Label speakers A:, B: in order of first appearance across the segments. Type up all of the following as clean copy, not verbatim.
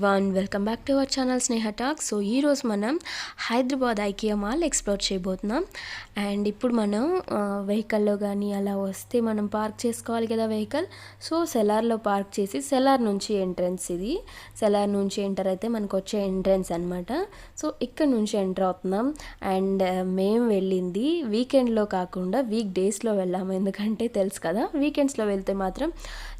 A: Everyone, welcome back to our channel Sneha talk. So ఈరోజు మనం Hyderabad IKEA mall explore చేయబోతున్నాం. And ఇప్పుడు మనం వెహికల్లో కానీ అలా వస్తే మనం పార్క్ చేసుకోవాలి కదా వెహికల్. సో సెలార్లో పార్క్ చేసి సెలార్ నుంచి ఎంట్రన్స్, ఇది సెలార్ నుంచి ఎంటర్ అయితే మనకు వచ్చే ఎంట్రన్స్ అనమాట. సో ఇక్కడ నుంచి ఎంటర్ అవుతున్నాం. అండ్ మేము వెళ్ళింది వీకెండ్లో కాకుండా వీక్ డేస్లో వెళ్ళాము, ఎందుకంటే తెలుసు కదా వీకెండ్స్లో వెళ్తే మాత్రం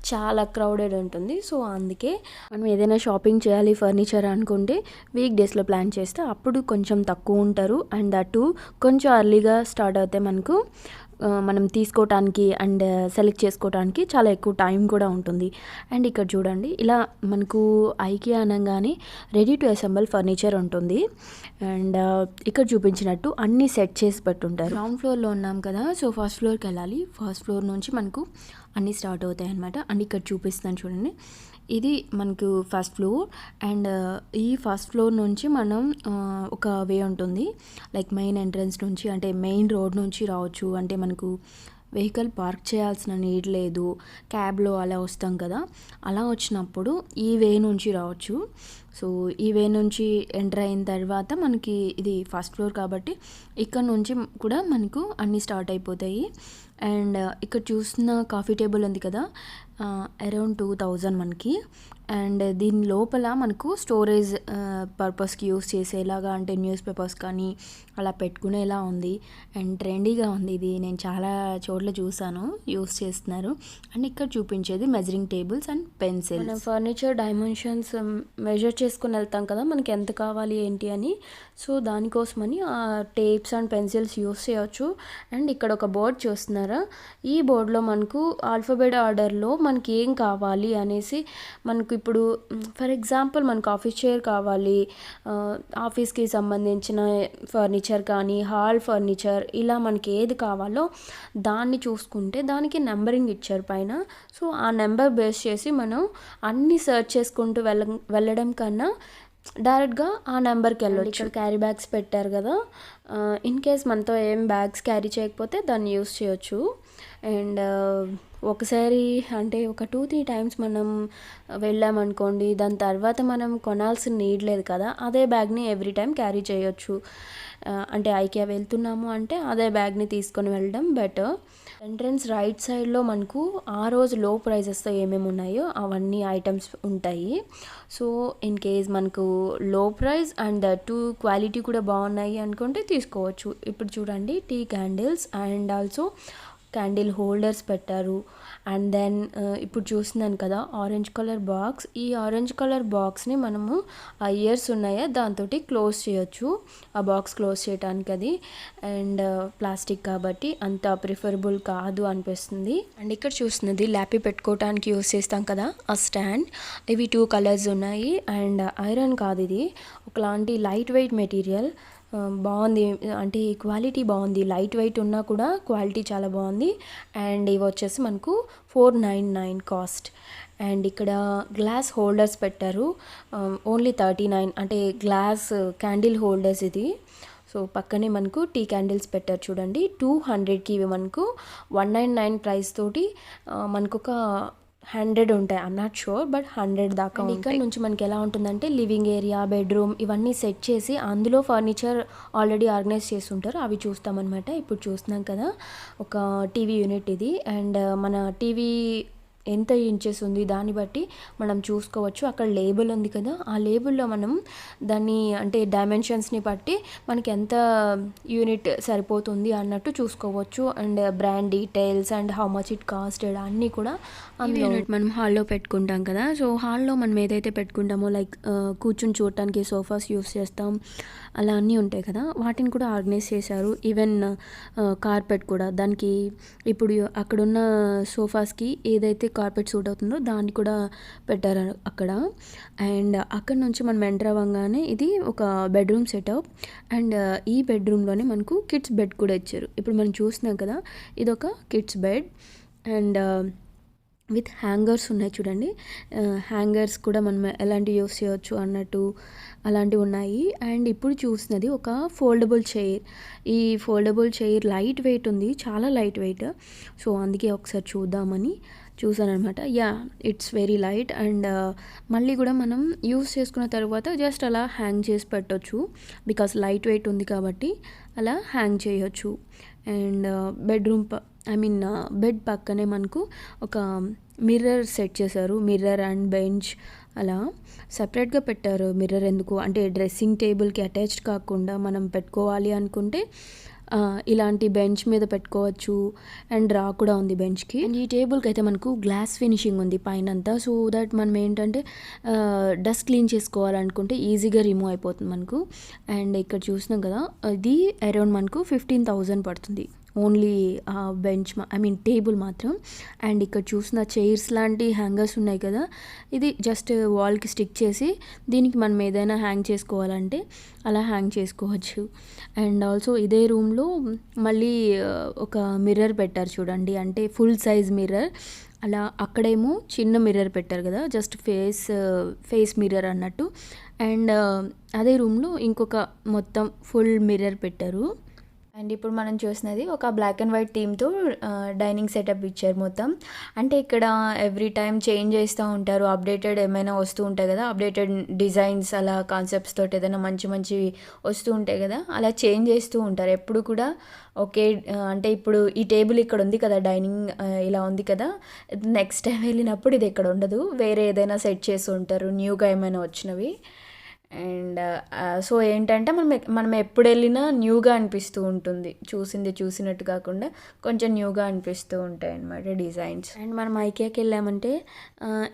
A: చాలా క్రౌడెడ్ ఉంటుంది. సో అందుకే మనం ఏదైనా షాపింగ్ చేయాలి ఫర్నిచర్ అనుకుంటే వీక్ డేస్లో ప్లాన్ చేస్తే అప్పుడు కొంచెం తక్కువ ఉంటారు. అండ్ అటు కొంచెం అర్లీగా స్టార్ట్ అవుతే మనకు మనం తీసుకోవటానికి అండ్ సెలెక్ట్ చేసుకోవటానికి చాలా ఎక్కువ టైం కూడా ఉంటుంది. అండ్ ఇక్కడ చూడండి, ఇలా మనకు ఐకియా అనగానే రెడీ టు అసెంబుల్ ఫర్నిచర్ ఉంటుంది. అండ్ ఇక్కడ చూపించినట్టు అన్నీ సెట్ చేసి పెట్టుంటారు. గ్రౌండ్ ఫ్లోర్లో ఉన్నాం కదా, సో ఫస్ట్ ఫ్లోర్కి వెళ్ళాలి. ఫస్ట్ ఫ్లోర్ నుంచి మనకు అన్నీ స్టార్ట్ అవుతాయి అన్నమాట. అండ్ ఇక్కడ చూపిస్తాను చూడండి, ఇది మనకు ఫస్ట్ ఫ్లోర్. అండ్ ఈ ఫస్ట్ ఫ్లోర్ నుంచి మనం ఒక వే ఉంటుంది, లైక్ మెయిన్ ఎంట్రన్స్ నుంచి, అంటే మెయిన్ రోడ్ నుంచి రావచ్చు. అంటే మనకు వెహికల్ పార్క్ చేయాల్సిన నీడ్ లేదు. క్యాబ్లో అలా వస్తాం కదా, అలా వచ్చినప్పుడు ఈ వే నుంచి రావచ్చు. సో ఈ వే నుంచి ఎంటర్ అయిన తర్వాత మనకి ఇది ఫస్ట్ ఫ్లోర్ కాబట్టి ఇక్కడ నుంచి కూడా మనకు అన్నీ స్టార్ట్ అయిపోతాయి. అండ్ ఇక్కడ చూసిన కాఫీ టేబుల్ ఉంది కదా, అరౌండ్ 2000 మనకి. అండ్ దీని లోపల మనకు స్టోరేజ్ పర్పస్కి యూస్ చేసేలాగా, అంటే న్యూస్ పేపర్స్ కానీ అలా పెట్టుకునేలా ఉంది. అండ్ ట్రెండీగా ఉంది ఇది, నేను చాలా చోట్ల చూసాను యూస్ చేస్తున్నారు. అండ్ ఇక్కడ చూపించేది మెజరింగ్ టేబుల్స్ అండ్ పెన్సిల్స్. మనం ఫర్నిచర్ డైమెన్షన్స్ మెజర్ చేసుకుని వెళ్తాం కదా, మనకి ఎంత కావాలి ఏంటి అని. సో దానికోసమని ఆ టేప్స్ అండ్ పెన్సిల్స్ యూస్ చేయవచ్చు. అండ్ ఇక్కడ ఒక బోర్డ్ చూస్తున్నారా, ఈ బోర్డులో మనకు ఆల్ఫాబెట్ ఆర్డర్లో మనకి ఏం కావాలి అనేసి, మనకు ఇప్పుడు ఫర్ ఎగ్జాంపుల్ మనకు ఆఫీస్ చైర్ కావాలి, ఆఫీస్కి సంబంధించిన ఫర్నిచర్ కానీ హాల్ ఫర్నిచర్, ఇలా మనకి ఏది కావాలో దాన్ని చూసుకుంటే దానికి నెంబరింగ్ ఇచ్చారు పైన. సో ఆ నెంబర్ బేస్ చేసి మనం అన్నీ సెర్చ్ చేసుకుంటూ వెళ్ళడం కన్నా డైరెక్ట్గా ఆ నెంబర్కి వెళ్ళొచ్చు. ఇక్కడ క్యారీ బ్యాగ్స్ పెట్టారు కదా, ఇన్ కేస్ మనతో ఏం బ్యాగ్స్ క్యారీ చేయకపోతే దాన్ని యూస్ చేయొచ్చు. అండ్ ఒకసారి అంటే ఒక 2-3 టైమ్స్ మనం వెళ్ళామనుకోండి, దాని తర్వాత మనం కొనాల్సిన నీడ్ లేదు కదా, అదే బ్యాగ్ని ఎవ్రీ టైం క్యారీ చేయొచ్చు. అంటే ఐకియా వెళ్తున్నాము అంటే అదే బ్యాగ్ని తీసుకొని వెళ్ళడం బెటర్. ఎంట్రన్స్ రైట్ సైడ్లో మనకు ఆ రోజు లో ప్రైజెస్తో ఏమేమి ఉన్నాయో అవన్నీ ఐటమ్స్ ఉంటాయి. సో ఇన్ కేస్ మనకు లో ప్రైస్ అండ్ టు క్వాలిటీ కూడా బాగున్నాయి అనుకుంటే తీసుకోవచ్చు. ఇప్పుడు చూడండి, tea candles and also candle holders పెట్టారు. అండ్ దెన్ ఇప్పుడు చూస్తున్నాను కదా ఆరెంజ్ కలర్ బాక్స్, ఈ ఆరెంజ్ కలర్ బాక్స్ని మనము ఆ ఇయర్స్ ఉన్నాయా దాంతో క్లోజ్ చేయొచ్చు, ఆ బాక్స్ క్లోజ్ చేయడానికి. అది అండ్ ప్లాస్టిక్ కాబట్టి అంత ప్రిఫరబుల్ కాదు అనిపిస్తుంది. అండ్ ఇక్కడ చూస్తున్నది ల్యాపీ పెట్టుకోవడానికి యూస్ చేస్తాం కదా ఆ స్టాండ్, ఇవి 2 కలర్స్ ఉన్నాయి. అండ్ ఐరన్ కాదు, ఇది ఒకలాంటి లైట్ వెయిట్ మెటీరియల్, బాగుంది. అంటే క్వాలిటీ బాగుంది, లైట్ వెయిట్ ఉన్నా కూడా క్వాలిటీ చాలా బాగుంది. అండ్ ఇవి వచ్చేసి మనకు 499 కాస్ట్. అండ్ ఇక్కడ గ్లాస్ హోల్డర్స్ పెట్టారు, ఓన్లీ 39, అంటే గ్లాస్ క్యాండిల్ హోల్డర్స్ ఇది. సో పక్కనే మనకు టీ క్యాండిల్స్ పెట్టారు చూడండి, 200కి ఇవి మనకు 199 ప్రైస్ తోటి మనకు ఒక 100 ఉంటాయి, ఐమ్ నాట్ షూర్, బట్ 100 దాకా. ఇక్కడ నుంచి మనకి ఎలా ఉంటుందంటే లివింగ్ ఏరియా, బెడ్రూమ్ ఇవన్నీ సెట్ చేసి అందులో ఫర్నిచర్ ఆల్రెడీ ఆర్గనైజ్ చేసి ఉంటారు, అవి చూస్తామన్నమాట. ఇప్పుడు చూస్తున్నాం కదా ఒక టీవీ యూనిట్ ఇది. అండ్ మన టీవీ ఎంత ఇంచెస్ ఉంది దాన్ని బట్టి మనం చూసుకోవచ్చు. అక్కడ లేబుల్ ఉంది కదా, ఆ లేబుల్లో మనం దాన్ని అంటే డైమెన్షన్స్ని బట్టి మనకి ఎంత యూనిట్ సరిపోతుంది అన్నట్టు చూసుకోవచ్చు. And brand details and how much it costed అన్నీ కూడా యూనిట్ మనం హాల్లో పెట్టుకుంటాం కదా. సో హాల్లో మనం ఏదైతే పెట్టుకుంటామో లైక్ కూర్చుని చూడటానికి సోఫాస్ యూస్ చేస్తాం, అలా అన్నీ ఉంటాయి కదా, వాటిని కూడా ఆర్గనైజ్ చేశారు. ఈవెన్ కార్పెట్ కూడా, దానికి ఇప్పుడు అక్కడున్న సోఫాస్కి ఏదైతే కార్పెట్ సూట్ అవుతుందో దాన్ని కూడా పెట్టారు అక్కడ. అండ్ అక్కడ నుంచి మనం ఎంటర్ అవ్వగానే ఇది ఒక బెడ్రూమ్ సెటప్. అండ్ ఈ బెడ్రూమ్లోనే మనకు కిడ్స్ బెడ్ కూడా ఇచ్చారు. ఇప్పుడు మనం చూస్తున్నాం కదా, ఇది ఒక kids bed. And with hangers ఉన్నాయి చూడండి, హ్యాంగర్స్ కూడా మనం ఎలాంటివి యూస్ చేయవచ్చు అన్నట్టు అలాంటివి ఉన్నాయి. అండ్ ఇప్పుడు చూసినది ఒక ఫోల్డబుల్ చైర్. ఈ ఫోల్డబుల్ చైర్ లైట్ వెయిట్ ఉంది, చాలా లైట్ వెయిట్. సో అందుకే ఒకసారి చూద్దామని చూసాననమాట. ఇట్స్ వెరీ లైట్ అండ్ మళ్ళీ కూడా మనం యూస్ చేసుకున్న తర్వాత జస్ట్ అలా హ్యాంగ్ చేసి పెట్టొచ్చు. బికాస్ లైట్ వెయిట్ ఉంది కాబట్టి అలా హ్యాంగ్ చేయొచ్చు. అండ్ బెడ్ పక్కనే మనకు ఒక మిర్రర్ సెట్ చేశారు. మిర్రర్ అండ్ బెంచ్ అలా సపరేట్గా పెట్టారు. మిర్రర్ ఎందుకు అంటే డ్రెస్సింగ్ టేబుల్కి అటాచ్డ్ కాకుండా మనం పెట్టుకోవాలి అనుకుంటే ఇలాంటి బెంచ్ మీద పెట్టుకోవచ్చు. అండ్ డ్రా కూడా ఉంది బెంచ్కి. అండ్ ఈ టేబుల్కి అయితే మనకు గ్లాస్ ఫినిషింగ్ ఉంది పైనంతా. సో దట్ మనం ఏంటంటే డస్ట్ క్లీన్ చేసుకోవాలనుకుంటే ఈజీగా రిమూవ్ అయిపోతుంది మనకు. అండ్ ఇక్కడ చూసినాం కదా, ఇది అరౌండ్ మనకు 15,000 పడుతుంది ఓన్లీ బెంచ్ టేబుల్ మాత్రం. అండ్ ఇక్కడ చూసిన చైర్స్ లాంటి హ్యాంగర్స్ ఉన్నాయి కదా, ఇది జస్ట్ వాల్కి స్టిక్ చేసి దీనికి మనం ఏదైనా హ్యాంగ్ చేసుకోవాలంటే అలా హ్యాంగ్ చేసుకోవచ్చు. అండ్ ఆల్సో ఇదే రూమ్లో మళ్ళీ ఒక మిర్రర్ పెట్టారు చూడండి, అంటే ఫుల్ సైజ్ మిర్రర్. అలా అక్కడేమో చిన్న మిర్రర్ పెట్టారు కదా, జస్ట్ ఫేస్ మిర్రర్ అన్నట్టు. అండ్ అదే రూమ్లో ఇంకొక మొత్తం ఫుల్ మిర్రర్ పెట్టారు. అండ్ ఇప్పుడు మనం చూసినది ఒక బ్లాక్ అండ్ వైట్ థీమ్తో డైనింగ్ సెటప్ ఇచ్చారు మొత్తం. అంటే ఇక్కడ ఎవ్రీ టైం చేంజ్ చేస్తూ ఉంటారు, అప్డేటెడ్ ఏమైనా వస్తూ ఉంటాయి కదా, అప్డేటెడ్ డిజైన్స్ అలా కాన్సెప్ట్స్ తోటి ఏదైనా మంచి మంచి వస్తూ ఉంటాయి కదా, అలా చేంజ్ చేస్తూ ఉంటారు ఎప్పుడు కూడా. ఓకే, అంటే ఇప్పుడు ఈ టేబుల్ ఇక్కడ ఉంది కదా, డైనింగ్ ఇలా ఉంది కదా, నెక్స్ట్ టైం వెళ్ళినప్పుడు ఇది ఇక్కడ ఉండదు, వేరే ఏదైనా సెట్ చేస్తూ ఉంటారు న్యూగా ఏమైనా వచ్చినవి. అండ్ సో ఏంటంటే మనం ఎప్పుడు వెళ్ళినా న్యూగా అనిపిస్తూ ఉంటుంది, చూసినట్టు కాకుండా కొంచెం న్యూగా అనిపిస్తూ ఉంటాయి అన్నమాట డిజైన్స్. అండ్ మనం ఐకియాకి వెళ్ళామంటే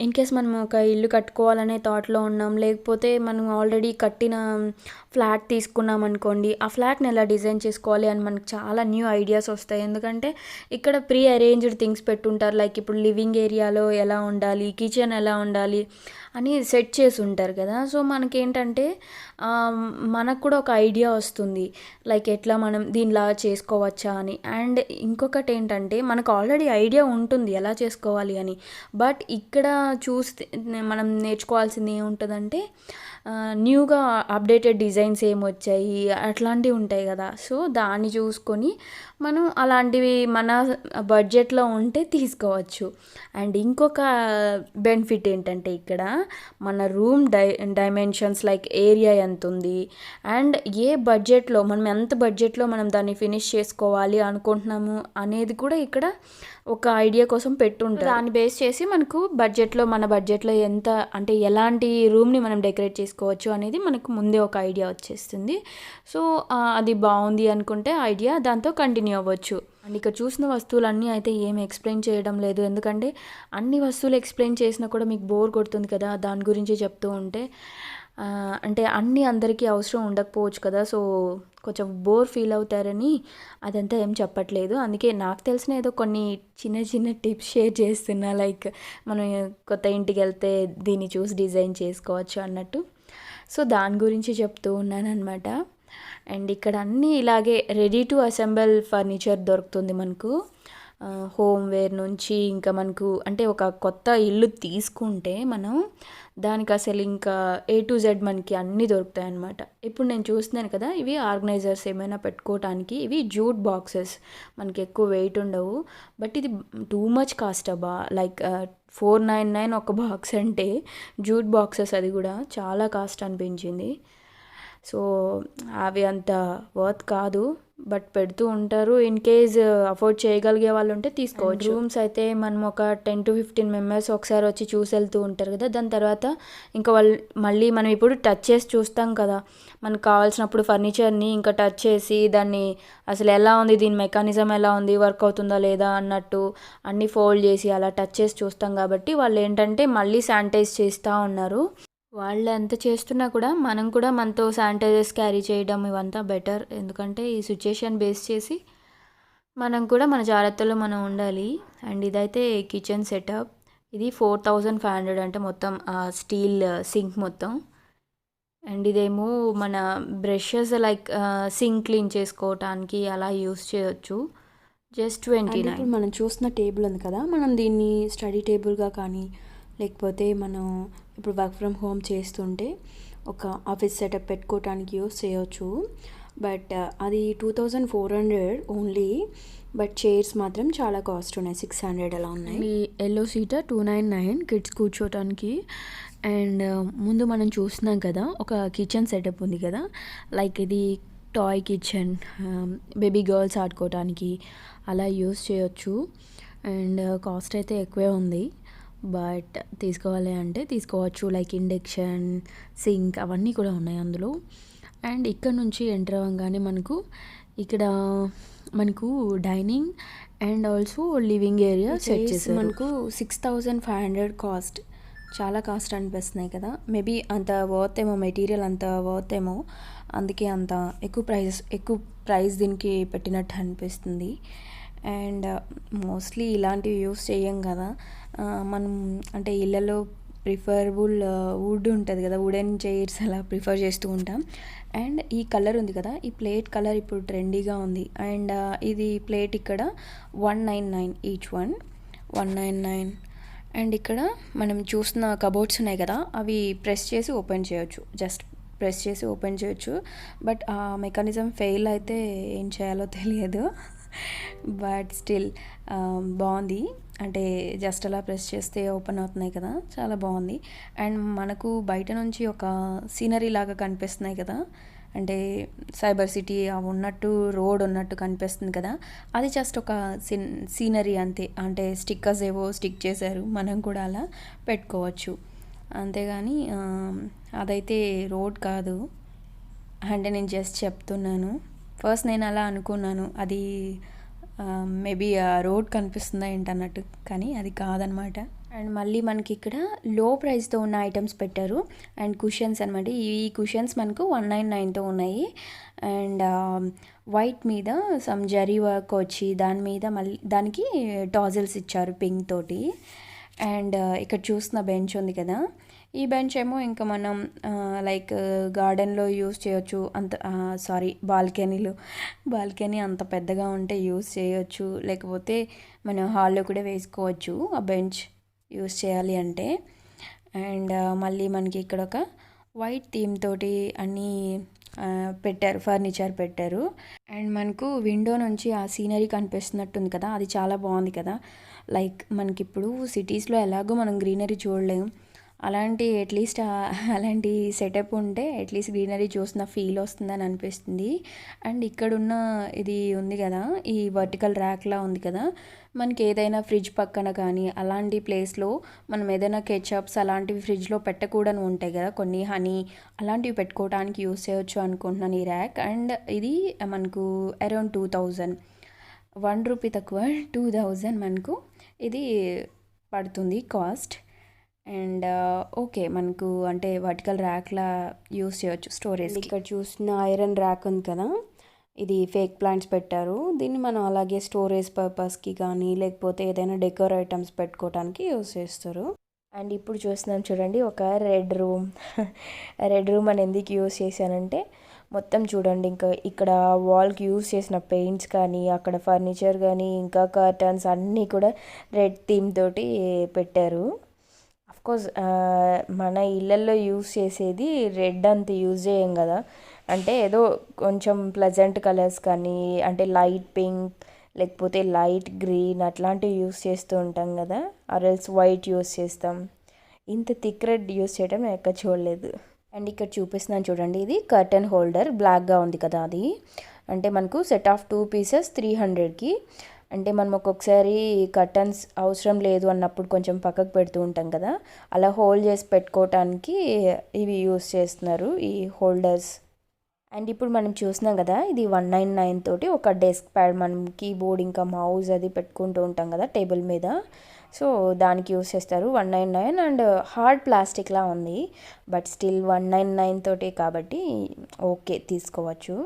A: ఇన్ కేస్ మనం ఒక ఇల్లు కట్టుకోవాలనే థాట్లో ఉన్నాం, లేకపోతే మనం ఆల్రెడీ కట్టిన ఫ్లాట్ తీసుకున్నాం అనుకోండి, ఆ ఫ్లాట్ని ఎలా డిజైన్ చేసుకోవాలి అని మనకు చాలా న్యూ ఐడియాస్ వస్తాయి. ఎందుకంటే ఇక్కడ ప్రీ అరేంజ్డ్ థింగ్స్ పెట్టుంటారు, లైక్ ఇప్పుడు లివింగ్ ఏరియాలో ఎలా ఉండాలి, కిచెన్ ఎలా ఉండాలి అని సెట్ చేసి ఉంటారు కదా. సో మనకేంటంటే మనకు కూడా ఒక ఐడియా వస్తుంది, లైక్ ఎట్లా మనం దీనిలా చేసుకోవచ్చా అని. అండ్ ఇంకొకటి ఏంటంటే మనకు ఆల్రెడీ ఐడియా ఉంటుంది ఎలా చేసుకోవాలి అని, బట్ ఇక్కడ చూస్తే మనం నేర్చుకోవాల్సింది ఏముంటుందంటే న్యూగా అప్డేటెడ్ డిజైన్స్ ఏమొచ్చాయి అట్లాంటివి ఉంటాయి కదా. సో దాన్ని చూసుకొని మనం అలాంటివి మన బడ్జెట్లో ఉంటే తీసుకోవచ్చు. అండ్ ఇంకొక బెనిఫిట్ ఏంటంటే ఇక్కడ మన రూమ్ డైమెన్షన్స్ లైక్ ఏరియా ఎంత ఉంది అండ్ ఎంత బడ్జెట్లో మనం దాన్ని ఫినిష్ చేసుకోవాలి అనుకుంటున్నాము అనేది కూడా ఇక్కడ ఒక ఐడియా కోసం పెట్టుంటారు. దాన్ని బేస్ చేసి మనకు మన బడ్జెట్లో ఎంత అంటే ఎలాంటి రూమ్ని మనం డెకరేట్ చేసుకోవచ్చు అనేది మనకు ముందే ఒక ఐడియా వచ్చేస్తుంది. సో అది బాగుంది అనుకుంటే ఐడియా దాంతో కంటిన్యూ అవ్వచ్చు. అండ్ ఇక్కడ చూసిన వస్తువులన్నీ అయితే ఏమి ఎక్స్ప్లెయిన్ చేయడం లేదు, ఎందుకంటే అన్ని వస్తువులు ఎక్స్ప్లెయిన్ చేసినా కూడా మీకు బోర్ కొడుతుంది కదా దాని గురించి చెప్తూ ఉంటే. అంటే అన్నీ అందరికీ అవసరం ఉండకపోవచ్చు కదా, సో కొంచెం బోర్ ఫీల్ అవుతారని అదంతా ఏం చెప్పట్లేదు. అందుకే నాకు తెలిసిన ఏదో కొన్ని చిన్న చిన్న టిప్స్ షేర్ చేస్తున్నా, లైక్ మనం కొత్త ఇంటికి వెళ్తే దీన్ని చూసి డిజైన్ చేసుకోవచ్చు అన్నట్టు. సో దాని గురించి చెప్తూ ఉన్నాను అనమాట. అండ్ ఇక్కడ అన్నీ ఇలాగే రెడీ టు అసెంబుల్ ఫర్నిచర్ దొరుకుతుంది మనకు, హోమ్వేర్ నుంచి. ఇంకా మనకు అంటే ఒక కొత్త ఇల్లు తీసుకుంటే మనం దానికి అసలు ఇంకా A to Z మనకి అన్నీ దొరుకుతాయి అన్నమాట. ఇప్పుడు నేను చూస్తున్నాను కదా, ఇవి ఆర్గనైజర్స్ ఏమైనా పెట్టుకోవటానికి. ఇవి జూట్ బాక్సెస్, మనకి ఎక్కువ వెయిట్ ఉండవు, బట్ ఇది టూ మచ్ కాస్ట్ అబ్బా. లైక్ 499 ఒక బాక్స్ అంటే జూట్ బాక్సెస్, అది కూడా చాలా కాస్ట్ అనిపించింది. సో అవి అంత వర్త్ కాదు, బట్ పెడుతూ ఉంటారు. ఇన్ కేజ్ అఫోర్డ్ చేయగలిగే వాళ్ళు ఉంటే తీసుకోవచ్చు. రూమ్స్ అయితే మనం ఒక 10 to 15 మెంబర్స్ ఒకసారి వచ్చి చూసి వెళ్తూ ఉంటారు కదా, దాని తర్వాత ఇంకా మళ్ళీ మనం ఇప్పుడు టచ్ చేసి చూస్తాం కదా, మనకు కావాల్సినప్పుడు ఫర్నిచర్ని ఇంకా టచ్ చేసి దాన్ని అసలు ఎలా ఉంది, దీని మెకానిజం ఎలా ఉంది, వర్క్ అవుతుందా లేదా అన్నట్టు అన్నీ ఫోల్డ్ చేసి అలా టచ్ చేసి చూస్తాం. కాబట్టి వాళ్ళు ఏంటంటే మళ్ళీ శానిటైజ్ చేస్తూ ఉన్నారు. వాళ్ళు ఎంత చేస్తున్నా కూడా మనం కూడా మనతో శానిటైజర్స్ క్యారీ చేయడం ఇవంతా బెటర్, ఎందుకంటే ఈ సిచ్యుయేషన్ బేస్ చేసి మనం కూడా మన జాగ్రత్తలో మనం ఉండాలి. అండ్ ఇదైతే కిచెన్ సెటప్, ఇది 4,500 అంటే మొత్తం స్టీల్ సింక్ మొత్తం. అండ్ ఇదేమో మన బ్రషెస్ లైక్ సింక్ క్లీన్ చేసుకోవటానికి అలా యూస్ చేయొచ్చు. జస్ట్ 29. ఇప్పుడు మనం చూసిన టేబుల్ ఉంది కదా, మనం దీన్ని స్టడీ టేబుల్గా కానీ లేకపోతే మనం ఇప్పుడు వర్క్ ఫ్రమ్ హోమ్ చేస్తుంటే ఒక ఆఫీస్ సెటప్ పెట్టుకోవటానికి యూస్ చేయవచ్చు.
B: బట్ అది 2400 ఓన్లీ. బట్ చైర్స్ మాత్రం చాలా కాస్ట్ ఉన్నాయి, 600 అలా ఉన్నాయి.
A: ఈ ఎల్లో సీటర్ 299 కిడ్స్ కూర్చోటానికి. అండ్ ముందు మనం చూస్తున్నాం కదా, ఒక కిచెన్ సెటప్ ఉంది కదా, లైక్ ఇది టాయ్ కిచెన్, బేబీ గర్ల్స్ ఆడుకోవటానికి అలా యూస్ చేయొచ్చు. అండ్ కాస్ట్ అయితే ఎక్కువే ఉంది, బట్ తీసుకోవాలి అంటే తీసుకోవచ్చు. లైక్ ఇండక్షన్, సింక్ అవన్నీ కూడా ఉన్నాయి అందులో. అండ్ ఇక్కడ నుంచి ఎంటర్ అవ్వగానే ఇక్కడ మనకు dining and also living area set చేసి
B: మనకు 6500 కాస్ట్. చాలా కాస్ట్ అనిపిస్తున్నాయి కదా, మేబీ అంత వర్త్ ఏమో, మెటీరియల్ అంత వర్త్ ఏమో, అందుకే అంత ఎక్కువ ప్రైస్ దీనికి పెట్టినట్టు అనిపిస్తుంది. అండ్ మోస్ట్లీ ఇలాంటివి యూస్ చేయం కదా మనం, అంటే ఇళ్ళలో ప్రిఫరబుల్ వుడ్ ఉంటుంది కదా, వుడెన్ చైర్స్ అలా ప్రిఫర్ చేస్తూ ఉంటాం. అండ్ ఈ కలర్ ఉంది కదా, ఈ ప్లేట్ కలర్ ఇప్పుడు ట్రెండీగా ఉంది. అండ్ ఇది ప్లేట్ ఇక్కడ 199 ఈచ్ వన్, 199. అండ్ ఇక్కడ మనం చూస్తున్న కబోర్డ్స్ ఉన్నాయి కదా, అవి ప్రెస్ చేసి ఓపెన్ చేయొచ్చు, జస్ట్ ప్రెస్ చేసి ఓపెన్ చేయొచ్చు. బట్ ఆ మెకానిజం ఫెయిల్ అయితే ఏం చేయాలో తెలియదు. బట్ స్టిల్ బాగుంది, అంటే జస్ట్ అలా ప్రెస్ చేస్తే ఓపెన్ అవుతున్నాయి కదా, చాలా బాగుంది. అండ్ మనకు బయట నుంచి ఒక సీనరీ లాగా కనిపిస్తున్నాయి కదా, అంటే సైబర్ సిటీ ఉన్నట్టు, రోడ్ ఉన్నట్టు కనిపిస్తుంది కదా, అది జస్ట్ ఒక సీనరీ అంతే. అంటే స్టిక్కర్స్ ఏవో స్టిక్ చేశారు, మనం కూడా అలా పెట్టుకోవచ్చు, అంతేగాని అదైతే రోడ్ కాదు. అంటే నేను జస్ట్ చెప్తున్నాను. ఫస్ట్ నేను అలా అనుకున్నాను, అది మేబీ రోడ్ కనిపిస్తుందా ఏంటన్నట్టు, కానీ అది కాదనమాట. అండ్ మళ్ళీ మనకి ఇక్కడ లో ప్రైస్తో ఉన్న ఐటమ్స్ పెట్టారు. అండ్ కుషన్స్ అనమాట, ఈ కుషన్స్ మనకు 199తో ఉన్నాయి. అండ్ వైట్ మీద సమ్ జరీ వర్క్ వచ్చి దాని మీద మళ్ళీ దానికి టాజిల్స్ ఇచ్చారు పింక్ తోటి. అండ్ ఇక్కడ చూస్తున్న బెంచ్ ఉంది కదా, ఈ బెంచ్ ఏమో ఇంకా మనం లైక్ గార్డెన్లో యూస్ చేయొచ్చు. బాల్కనీ అంత పెద్దగా ఉంటే యూస్ చేయొచ్చు, లేకపోతే మనం హాల్లో కూడా వేసుకోవచ్చు ఆ బెంచ్ యూస్ చేయాలి అంటే. అండ్ మళ్ళీ మనకి ఇక్కడ ఒక వైట్ థీమ్ తోటి అన్నీ పెట్టారు, ఫర్నిచర్ పెట్టారు. అండ్ మనకు విండో నుంచి ఆ సీనరీ కనిపిస్తున్నట్టుంది కదా, అది చాలా బాగుంది కదా. లైక్ మనకి ఇప్పుడు సిటీస్లో ఎలాగో మనం గ్రీనరీ చూడలేము, అట్లీస్ట్ అలాంటి సెటప్ ఉంటే అట్లీస్ట్ గ్రీనరీ చూసిన ఫీల్ వస్తుందని అనిపిస్తుంది. అండ్ ఇక్కడున్న ఇది ఉంది కదా, ఈ వర్టికల్ ర్యాక్లా ఉంది కదా, మనకి ఏదైనా ఫ్రిడ్జ్ పక్కన కానీ అలాంటి ప్లేస్లో మనం ఏదైనా కెచప్స్ అలాంటివి ఫ్రిడ్జ్లో పెట్టకూడని ఉంటాయి కదా, కొన్ని హనీ అలాంటివి పెట్టుకోవడానికి యూస్ చేయొచ్చు అనుకుంటున్నాను ఈ ర్యాక్. అండ్ ఇది మనకు అరౌండ్ 2000, 1 రూపీ తక్కువ, 2000 మనకు ఇది పడుతుంది కాస్ట్. అండ్ ఓకే, మనకు అంటే వర్టికల్ ర్యాక్లా యూస్ చేయొచ్చు స్టోరేజ్. ఇక్కడ చూసిన ఐరన్ ర్యాక్ ఉంది కదా, ఇది ఫేక్ ప్లాంట్స్ పెట్టారు, దీన్ని మనం అలాగే స్టోరేజ్ పర్పస్కి కానీ లేకపోతే ఏదైనా డెకోర్ ఐటమ్స్ పెట్టుకోవడానికి యూస్ చేస్తారు. అండ్ ఇప్పుడు చూస్తున్నాం చూడండి, ఒక రెడ్ రూమ్ అని ఎందుకు యూస్ చేశానంటే, మొత్తం చూడండి, ఇంకా ఇక్కడ వాల్కి యూస్ చేసిన పెయింట్స్ కానీ అక్కడ ఫర్నిచర్ కానీ ఇంకా కర్టన్స్ అన్నీ కూడా రెడ్ థీమ్ తోటి పెట్టారు. అఫ్కోర్స్ మన ఇళ్ళల్లో యూస్ చేసేది రెడ్ అంత యూజ్ చేయం కదా, అంటే ఏదో కొంచెం ప్లెజెంట్ కలర్స్ కానీ, అంటే లైట్ పింక్ లేకపోతే లైట్ గ్రీన్ అట్లాంటివి యూస్ చేస్తూ ఉంటాం కదా, ఆర్ఎల్స్ వైట్ యూస్ చేస్తాం. ఇంత థిక్ రెడ్ యూస్ చేయడం నేను ఎక్కడ చూడలేదు. అండ్ ఇక్కడ చూపిస్తున్నాను చూడండి, ఇది కర్టన్ హోల్డర్ బ్లాక్గా ఉంది కదా, అది అంటే మనకు సెట్ ఆఫ్ 2 పీసెస్ 300కి. అంటే మనం ఒక్కొక్కసారి కర్టన్స్ అవసరం లేదు అన్నప్పుడు కొంచెం పక్కకు పెడుతూ ఉంటాం కదా, అలా హోల్డ్ చేసి పెట్టుకోవటానికి ఇవి యూస్ చేస్తున్నారు ఈ హోల్డర్స్. అండ్ ఇప్పుడు మనం చూస్తున్నాం కదా, ఇది 199 తోటి ఒక డెస్క్ ప్యాడ్, మనం కీబోర్డ్ ఇంకా మౌస్ అది పెట్టుకుంటూ ఉంటాం కదా టేబుల్ మీద, సో దానికి యూస్ చేస్తారు. 199 అండ్ హార్డ్ ప్లాస్టిక్లా ఉంది, బట్ స్టిల్ 199 తోటి కాబట్టి ఓకే, తీసుకోవచ్చు.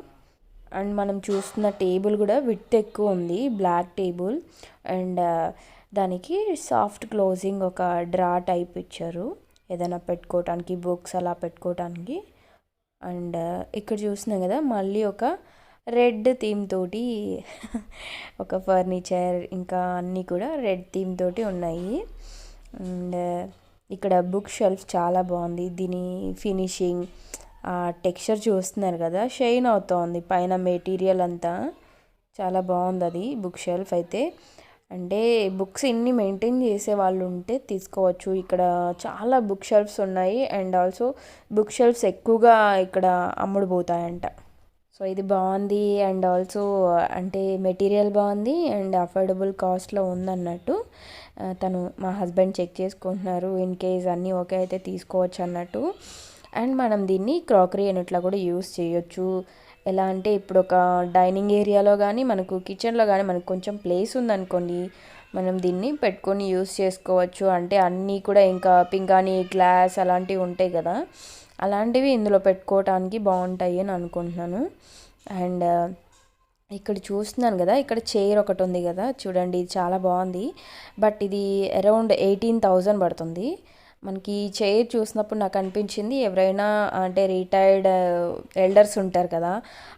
B: అండ్ మనం చూస్తున్న టేబుల్ కూడా విడ్త్ ఎక్కువ ఉంది, బ్లాక్ టేబుల్. అండ్ దానికి సాఫ్ట్ క్లోజింగ్ ఒక డ్రా టైప్ ఇచ్చారు, ఏదైనా పెట్టుకోవటానికి బుక్స్ అలా పెట్టుకోవటానికి. అండ్ ఇక్కడ చూస్తున్నాం కదా, మళ్ళీ ఒక రెడ్ థీమ్ తోటి ఒక ఫర్నిచర్ ఇంకా అన్నీ కూడా రెడ్ థీమ్ తోటి ఉన్నాయి. అండ్ ఇక్కడ బుక్ షెల్ఫ్ చాలా బాగుంది, దీని ఫినిషింగ్ ఆ టెక్స్చర్ చూస్తున్నారు కదా, షైన్ అవుతోంది పైన మెటీరియల్ అంతా. చాలా బాగుంది అది బుక్ షెల్ఫ్ అయితే. అంటే బుక్స్ ఇన్ని మెయింటైన్ చేసే వాళ్ళు ఉంటే తీసుకోవచ్చు. ఇక్కడ చాలా బుక్ షెల్ఫ్స్ ఉన్నాయి అండ్ ఆల్సో బుక్ షెల్ఫ్స్ ఎక్కువగా ఇక్కడ అమ్ముడుపోతాయంట. సో ఇది బాగుంది అండ్ ఆల్సో అంటే మెటీరియల్ బాగుంది అండ్ అఫోర్డబుల్ కాస్ట్లో ఉందన్నట్టు. తను మా హస్బెండ్ చెక్ చేసుకుంటున్నారు, ఇన్ కేస్ అన్నీ ఓకే అయితే తీసుకోవచ్చు అన్నట్టు. అండ్ మనం దీన్ని క్రాకరీ యూనిట్లో కూడా యూస్ చేయొచ్చు. ఎలా అంటే ఇప్పుడు ఒక డైనింగ్ ఏరియాలో కానీ మనకు కిచెన్లో కానీ మనకు కొంచెం ప్లేస్ ఉందనుకోండి, మనం దీన్ని పెట్టుకొని యూస్ చేసుకోవచ్చు. అంటే అన్నీ కూడా ఇంకా పింగాణి గ్లాస్ అలాంటివి ఉంటాయి కదా, అలాంటివి ఇందులో పెట్టుకోవటానికి బాగుంటాయి అని అనుకుంటున్నాను. అండ్ ఇక్కడ చూస్తున్నాను కదా, ఇక్కడ చైర్ ఒకటి ఉంది కదా చూడండి, ఇది చాలా బాగుంది. బట్ ఇది అరౌండ్ 18,000 పడుతుంది. మనకి ఈ చైర్ చూసినప్పుడు నాకు అనిపించింది ఎవరైనా అంటే రిటైర్డ్ ఎల్డర్స్ ఉంటారు కదా,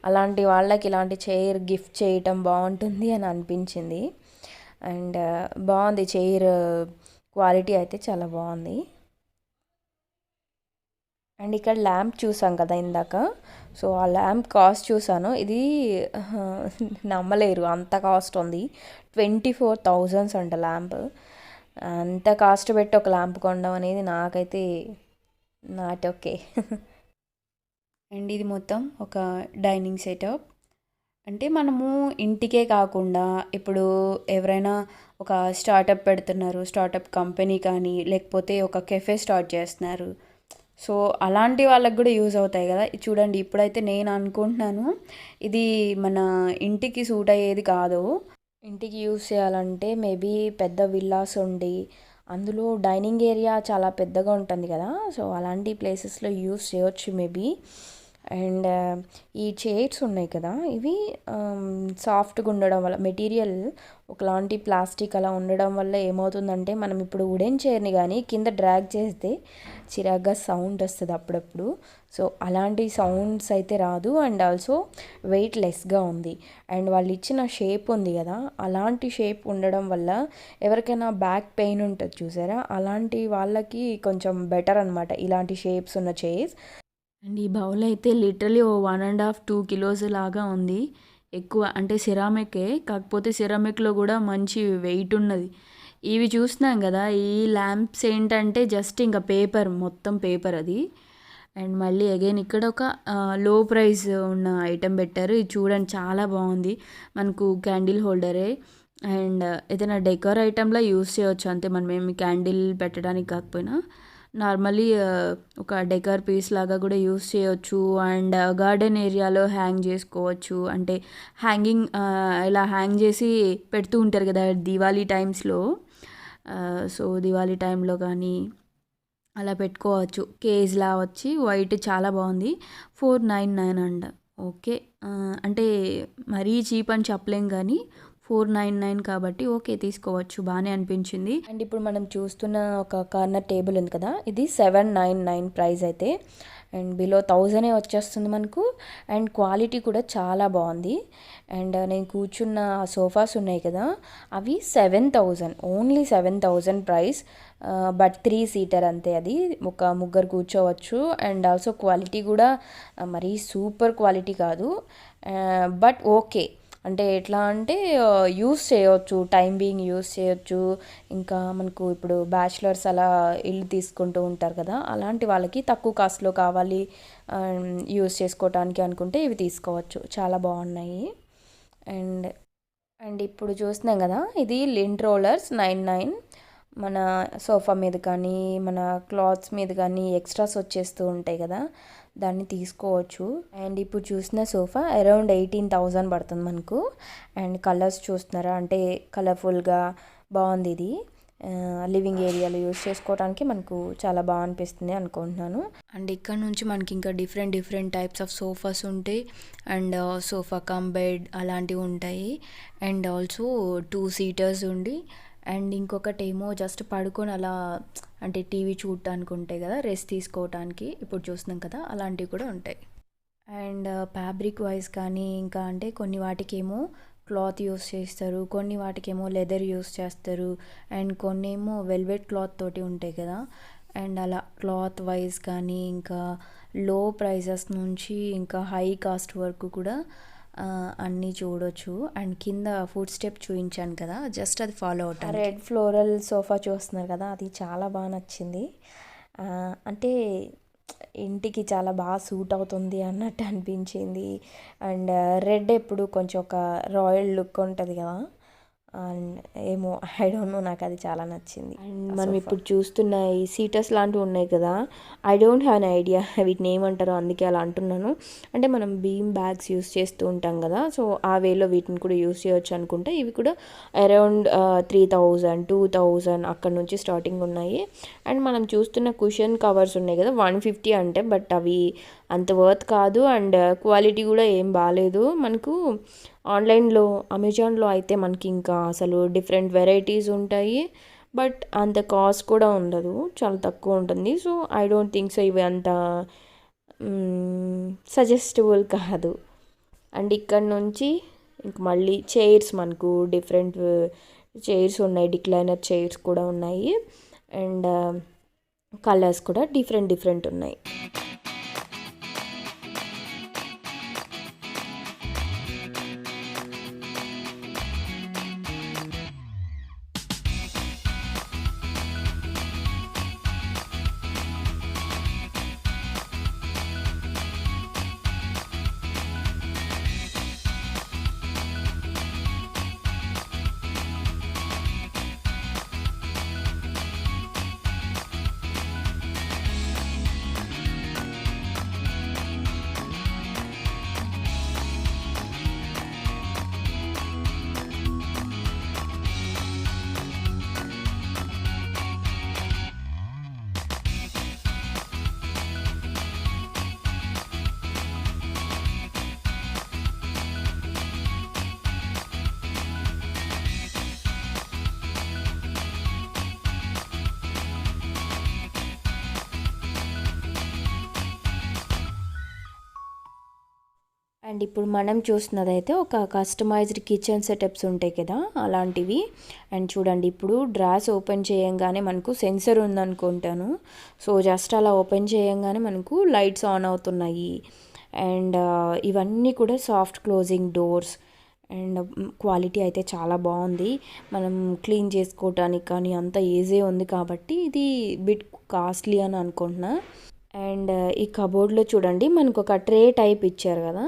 B: అలాంటి వాళ్ళకి ఇలాంటి చైర్ గిఫ్ట్ చేయటం బాగుంటుంది అని అనిపించింది. అండ్ బాగుంది చైర్, క్వాలిటీ అయితే చాలా బాగుంది. అండ్ ఇక్కడ ల్యాంప్ చూసాం కదా ఇందాక, సో ఆ ల్యాంప్ కాస్ట్ చూసాను. ఇది నమ్మలేరు అంత కాస్ట్ ఉంది. 24,000 అంట ల్యాంప్. అంత కాస్ట్ పెట్టి ఒక ల్యాంప్ కొనడం అనేది నాకైతే నాట్ ఓకే. అండ్ ఇది మొత్తం ఒక డైనింగ్ సెటప్. అంటే మనము ఇంటికే కాకుండా ఇప్పుడు ఎవరైనా ఒక స్టార్టప్ పెడుతున్నారు, స్టార్టప్ కంపెనీ కానీ లేకపోతే ఒక కెఫే స్టార్ట్ చేస్తున్నారు, సో అలాంటి వాళ్ళకి కూడా యూజ్ అవుతాయి కదా. చూడండి ఇప్పుడైతే నేను అనుకుంటున్నాను ఇది మన ఇంటికి సూట్ అయ్యేది కాదు. ఇంటికి యూజ్ చేయాలంటే మేబీ పెద్ద విల్లాస్ ఉండి అందులో డైనింగ్ ఏరియా చాలా పెద్దగా ఉంటుంది కదా, సో అలాంటి ప్లేసెస్లో యూజ్ చేయొచ్చు మేబీ. అండ్ ఈ చైర్స్ ఉన్నాయి కదా, ఇవి సాఫ్ట్గా ఉండడం వల్ల మెటీరియల్ ఒకలాంటి ప్లాస్టిక్ అలా ఉండడం వల్ల ఏమవుతుందంటే మనం ఇప్పుడు వుడెన్ చైర్ని కానీ కింద డ్రాగ్ చేస్తే చిరాగ్గా సౌండ్ వస్తుంది అప్పుడప్పుడు. సో అలాంటి సౌండ్స్ అయితే రాదు. అండ్ ఆల్సో వెయిట్ లెస్గా ఉంది. అండ్ వాళ్ళు ఇచ్చిన షేప్ ఉంది కదా, అలాంటి షేప్ ఉండడం వల్ల ఎవరికైనా బ్యాక్ పెయిన్ ఉంటుంది చూసారా, అలాంటి వాళ్ళకి కొంచెం బెటర్ అనమాట ఇలాంటి షేప్స్ ఉన్న చైర్స్.
A: అండ్ ఈ బౌల్ అయితే లిటరలీ 1.5-2 కిలోస్ లాగా ఉంది. ఎక్కువ అంటే సిరామికే, కాకపోతే సిరామిక్లో కూడా మంచి వెయిట్ ఉన్నది. ఇవి చూస్తున్నాం కదా, ఈ ల్యాంప్స్ ఏంటంటే జస్ట్ ఇంకా పేపర్, మొత్తం పేపర్ అది. అండ్ మళ్ళీ అగైన్ ఇక్కడ ఒక లో ప్రైస్ ఉన్న ఐటెం పెట్టారు. ఇది చూడండి చాలా బాగుంది. మనకు క్యాండిల్ హోల్డరే అండ్ ఏదైనా డెకర్ ఐటెంలో యూస్ చేయవచ్చు. అంతే, మనం ఏమి క్యాండిల్ పెట్టడానికి కాకపోయినా నార్మలీ ఒక డెకర్ పీస్ లాగా కూడా యూస్ చేయొచ్చు. అండ్ గార్డెన్ ఏరియాలో హ్యాంగ్ చేసుకోవచ్చు. అంటే హ్యాంగింగ్ ఇలా హ్యాంగ్ చేసి పెడుతూ ఉంటారు కదా దివాళీ టైమ్స్లో, సో దివాళీ టైంలో కానీ అలా పెట్టుకోవచ్చు. కేజ్లా వచ్చి వైట్ చాలా బాగుంది. 499 అంట. ఓకే, అంటే మరీ చీప్ అని చెప్పలేం కానీ 499 కాబట్టి ఓకే తీసుకోవచ్చు, బాగానే అనిపించింది. అండ్ ఇప్పుడు మనం చూస్తున్న ఒక కార్నర్ టేబుల్ ఉంది కదా, ఇది 799 ప్రైస్ అయితే. అండ్ బిలో 1000 వచ్చేస్తుంది మనకు. అండ్ క్వాలిటీ కూడా చాలా బాగుంది. అండ్ నేను కూర్చున్న సోఫాస్ ఉన్నాయి కదా, అవి 7,000, ఓన్లీ 7,000 ప్రైస్. బట్ 3 సీటర్ అంతే, అది ఒక ముగ్గురు కూర్చోవచ్చు. అండ్ ఆల్సో క్వాలిటీ కూడా మరీ సూపర్ క్వాలిటీ కాదు, బట్ ఓకే. అంటే ఎట్లా అంటే యూస్ చేయవచ్చు, టైం బీయింగ్ యూస్ చేయొచ్చు. ఇంకా మనకు ఇప్పుడు బ్యాచిలర్స్ అలా ఇల్లు తీసుకుంటూ ఉంటారు కదా, అలాంటి వాళ్ళకి తక్కువ కాస్ట్లో కావాలి యూస్ చేసుకోవటానికి అనుకుంటే ఇవి తీసుకోవచ్చు, చాలా బాగున్నాయి. అండ్ అండ్ ఇప్పుడు చూస్తున్నాం కదా, ఇది లింట్ రోలర్స్ 99. మన సోఫా మీద కానీ మన క్లాత్స్ మీద కానీ ఎక్స్ట్రాస్ వచ్చేస్తూ ఉంటాయి కదా, దాన్ని తీసుకోవచ్చు. అండ్ ఇప్పుడు చూసిన సోఫా అరౌండ్ 18,000 పడుతుంది మనకు. అండ్ కలర్స్ చూస్తున్నారా, అంటే కలర్ఫుల్గా బాగుంది ఇది. లివింగ్ ఏరియాలో యూస్ చేసుకోవడానికి మనకు చాలా బాగా అనిపిస్తుంది అనుకుంటున్నాను. అండ్ ఇక్కడ నుంచి మనకి ఇంకా డిఫరెంట్ టైప్స్ ఆఫ్ సోఫాస్ ఉంటాయి. అండ్ సోఫా కమ్ బెడ్ అలాంటివి ఉంటాయి. అండ్ ఆల్సో 2 సీటర్స్ ఉండి, అండ్ ఇంకొకటి ఏమో జస్ట్ పడుకొని అలా అంటే టీవీ చూడటానికి ఉంటాయి కదా, రెస్ట్ తీసుకోవటానికి ఇప్పుడు చూస్తున్నాం కదా, అలాంటివి కూడా ఉంటాయి. అండ్ ఫ్యాబ్రిక్ వైజ్ కానీ ఇంకా అంటే కొన్ని వాటికేమో క్లాత్ యూస్ చేస్తారు, కొన్ని వాటికేమో లెదర్ యూస్ చేస్తారు, అండ్ కొన్ని ఏమో వెల్వెట్ క్లాత్ తోటి ఉంటాయి కదా. అండ్ అలా క్లాత్ వైజ్ కానీ ఇంకా
B: లో ప్రైజెస్ నుంచి ఇంకా హై కాస్ట్ వరకు కూడా అన్నీ చూడొచ్చు. అండ్ కింద ఫుడ్ స్టెప్ చూపించాను కదా, జస్ట్ అది ఫాలో అవుతాను. రెడ్ ఫ్లోరల్ సోఫా చూస్తున్నారు కదా, అది చాలా బాగా నచ్చింది. అంటే ఇంటికి చాలా బాగా సూట్ అవుతుంది అన్నట్టు అనిపించింది. అండ్ రెడ్ ఎప్పుడు కొంచెం ఒక రాయల్ లుక్ ఉంటుంది కదా, అండ్ ఏమో ఐ డోంట్ నో, నాకు అది చాలా నచ్చింది. అండ్ మనం ఇప్పుడు చూస్తున్న ఈ సీటర్స్ లాంటివి ఉన్నాయి కదా, I don't have an idea వీటిని ఏమంటారో, అందుకే అలా అంటున్నాను. అంటే మనం బీమ్ బ్యాగ్స్ యూస్ చేస్తూ ఉంటాం కదా, సో ఆ వేలో వీటిని కూడా యూస్ చేయొచ్చు అనుకుంటే. ఇవి కూడా అరౌండ్ 3000 2000 అక్కడ నుంచి స్టార్టింగ్ ఉన్నాయి. అండ్ మనం చూస్తున్న కుషన్ కవర్స్ ఉన్నాయి కదా 150 అంటే, బట్ అవి అంత వర్త్ కాదు. అండ్ క్వాలిటీ కూడా ఏం బాగాలేదు. మనకు ఆన్లైన్లో అమెజాన్లో అయితే మనకి ఇంకా అసలు డిఫరెంట్ వెరైటీస్ ఉంటాయి, బట్ అంత కాస్ట్ కూడా ఉండదు, చాలా తక్కువ ఉంటుంది. So I don't think so ఇవి అంత సజెస్టబుల్ కాదు. అండ్ ఇక్కడ నుంచి ఇంక మళ్ళీ చైర్స్, మనకు డిఫరెంట్ చైర్స్ ఉన్నాయి, డిక్లైనర్ చైర్స్ కూడా ఉన్నాయి. అండ్ కలర్స్ కూడా డిఫరెంట్ ఉన్నాయి. అండ్ ఇప్పుడు మనం చూస్తున్నదైతే ఒక కస్టమైజ్డ్ కిచెన్ సెటప్స్ ఉంటాయి కదా, అలాంటివి. అండ్ చూడండి, ఇప్పుడు డ్రాస్ ఓపెన్ చేయంగానే మనకు సెన్సర్ ఉందనుకుంటాను. సో జస్ట్ అలా ఓపెన్ చేయంగానే మనకు లైట్స్ ఆన్ అవుతున్నాయి. అండ్ ఇవన్నీ కూడా soft closing doors. And quality అయితే చాలా బాగుంది. మనం క్లీన్ చేసుకోవటానికి కానీ అంత ఈజీ ఉంది కాబట్టి ఇది బిట్ కాస్ట్లీ అని అనుకుంటున్నా. అండ్ ఈ కబోర్డ్లో చూడండి, మనకు ఒక ట్రే టైప్ ఇచ్చారు కదా,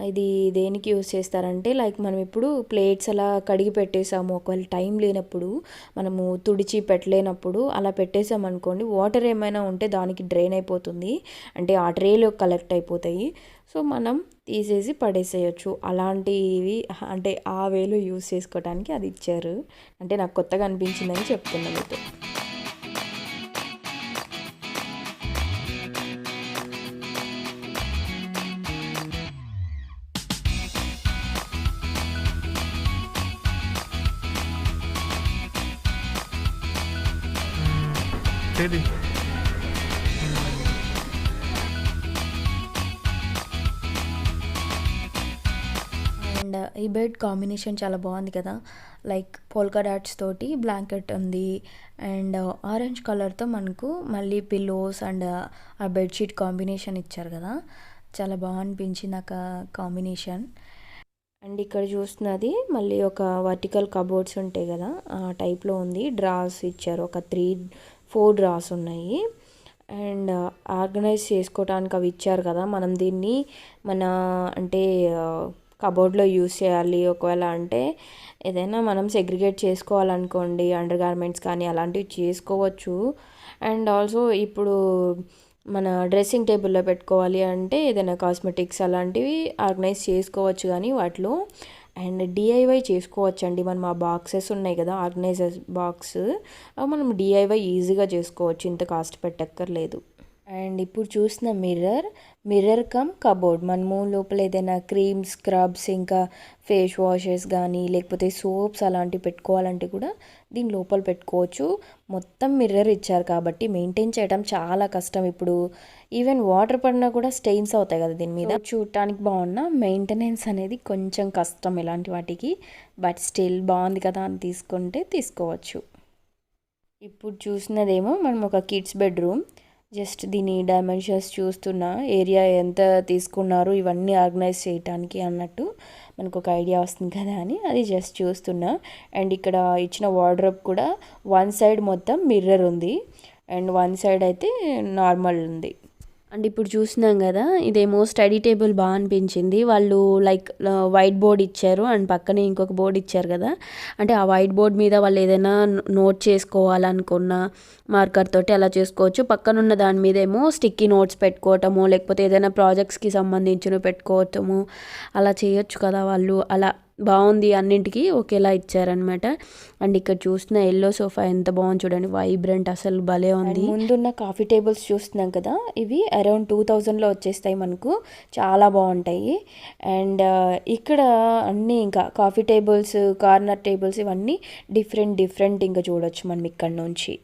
B: ఇది దేనికి యూస్ చేస్తారంటే, లైక్ మనం ఇప్పుడు ప్లేట్స్ అలా కడిగి పెట్టేసాము, ఒకవేళ టైం లేనప్పుడు మనము తుడిచి పెట్టలేనప్పుడు అలా పెట్టేసామనుకోండి, వాటర్ ఏమైనా ఉంటే దానికి డ్రైన్ అయిపోతుంది, అంటే ఆ ట్రేలో కలెక్ట్ అయిపోతాయి. సో మనం తీసేసి పడేసేయచ్చు. అలాంటివి అంటే ఆ వేలో యూస్ చేసుకోవడానికి అది ఇచ్చారు. అంటే నాకు కొత్తగా అనిపించిందని చెప్తున్నాను మీతో. అండ్ ఈ బెడ్ కాంబినేషన్ చాలా బాగుంది కదా, లైక్ పోల్కా డాట్స్ తోటి బ్లాంకెట్ ఉంది. అండ్ ఆరెంజ్ కలర్తో మనకు మళ్ళీ పిల్లోస్ అండ్ ఆ బెడ్షీట్ కాంబినేషన్ ఇచ్చారు కదా, చాలా బాగా అనిపించింది నాకు కాంబినేషన్. అండ్ ఇక్కడ చూస్తున్నది మళ్ళీ ఒక వర్టికల్ కబోర్డ్స్ ఉంటాయి కదా, ఆ టైప్లో ఉంది. డ్రాస్ ఇచ్చారు, ఒక 3-4 డ్రాస్ ఉన్నాయి. అండ్ ఆర్గనైజ్ చేసుకోవడానికి అవి ఇచ్చారు కదా, మనం దీన్ని మన అంటే కబోర్డ్లో యూస్ చేయాలి ఒకవేళ అంటే, ఏదైనా మనం సెగ్రిగేట్ చేసుకోవాలనుకోండి, అండర్ గార్మెంట్స్ కానీ అలాంటివి చేసుకోవచ్చు. అండ్ ఆల్సో ఇప్పుడు మన డ్రెస్సింగ్ టేబుల్లో పెట్టుకోవాలి అంటే ఏదైనా కాస్మెటిక్స్ అలాంటివి ఆర్గనైజ్ చేసుకోవచ్చు కానీ వాటిలో. అండ్ డిఐవై చేసుకోవచ్చు అండి. మనం ఆ బాక్సెస్ ఉన్నాయి కదా, ఆర్గనైజర్ బాక్స్, మనం డిఐవై ఈజీగా చేసుకోవచ్చు, ఇంత కాస్ట్ పెట్టక్కర్లేదు. అండ్ ఇప్పుడు చూసిన మిర్రర్ కమ్ కబోర్డ్, మనము లోపల ఏదైనా క్రీమ్స్, స్క్రబ్స్, ఇంకా ఫేస్ వాషెస్ కానీ లేకపోతే సోప్స్ అలాంటివి పెట్టుకోవాలంటే కూడా దీని లోపల పెట్టుకోవచ్చు. మొత్తం మిర్రర్ ఇచ్చారు కాబట్టి మెయింటైన్ చేయడం చాలా కష్టం. ఇప్పుడు ఈవెన్ వాటర్ పడినా కూడా స్టెయిన్స్ అవుతాయి కదా దీని మీద. చూడటానికి బాగున్నా మెయింటెనెన్స్ అనేది కొంచెం కష్టం ఇలాంటి వాటికి, బట్ స్టిల్ బాగుంది కదా అని తీసుకుంటే తీసుకోవచ్చు. ఇప్పుడు చూసినదేమో మనం ఒక కిడ్స్ బెడ్రూమ్. జస్ట్ దీని డైమెన్షన్స్ చూస్తున్నా, ఏరియా ఎంత తీసుకున్నారు ఇవన్నీ ఆర్గనైజ్ చేయటానికి అన్నట్టు మనకు ఒక ఐడియా వస్తుంది కదా అని అది జస్ట్ చూస్తున్నా. అండ్ ఇక్కడ ఇచ్చిన వార్డ్రోబ్ కూడా వన్ సైడ్ మొత్తం మిర్రర్ ఉంది అండ్ వన్ సైడ్ అయితే నార్మల్ ఉంది. అండ్ ఇప్పుడు చూసినాం కదా, ఇదేమో స్టడీ టేబుల్ బాగా అనిపించింది. వాళ్ళు లైక్ వైట్ బోర్డ్ ఇచ్చారు అండ్ పక్కనే ఇంకొక బోర్డ్ ఇచ్చారు కదా, అంటే ఆ వైట్ బోర్డ్ మీద వాళ్ళు ఏదైనా నోట్ చేసుకోవాలనుకున్న మార్కర్ తోటి అలా చేసుకోవచ్చు. పక్కనున్న దాని మీద ఏమో స్టిక్కీ నోట్స్ పెట్టుకోవటము, లేకపోతే ఏదైనా ప్రాజెక్ట్స్కి సంబంధించినవి పెట్టుకోవటము అలా చేయొచ్చు కదా వాళ్ళు. అలా బాగుంది, అన్నింటికి ఒకేలా ఇచ్చారనమాట. అండ్ ఇక్కడ చూసిన ఎల్లో సోఫా ఎంత బాగుంది చూడండి, వైబ్రెంట్, అసలు భలే ఉంది. ముందున్న కాఫీ టేబుల్స్ చూస్తున్నాం కదా, ఇవి అరౌండ్ 2000లో వచ్చేస్తాయి మనకు, చాలా బాగుంటాయి. అండ్ ఇక్కడ అన్నీ ఇంకా కాఫీ టేబుల్స్, కార్నర్ టేబుల్స్ ఇవన్నీ డిఫరెంట్ ఇంకా చూడొచ్చు మనం ఇక్కడ నుంచి.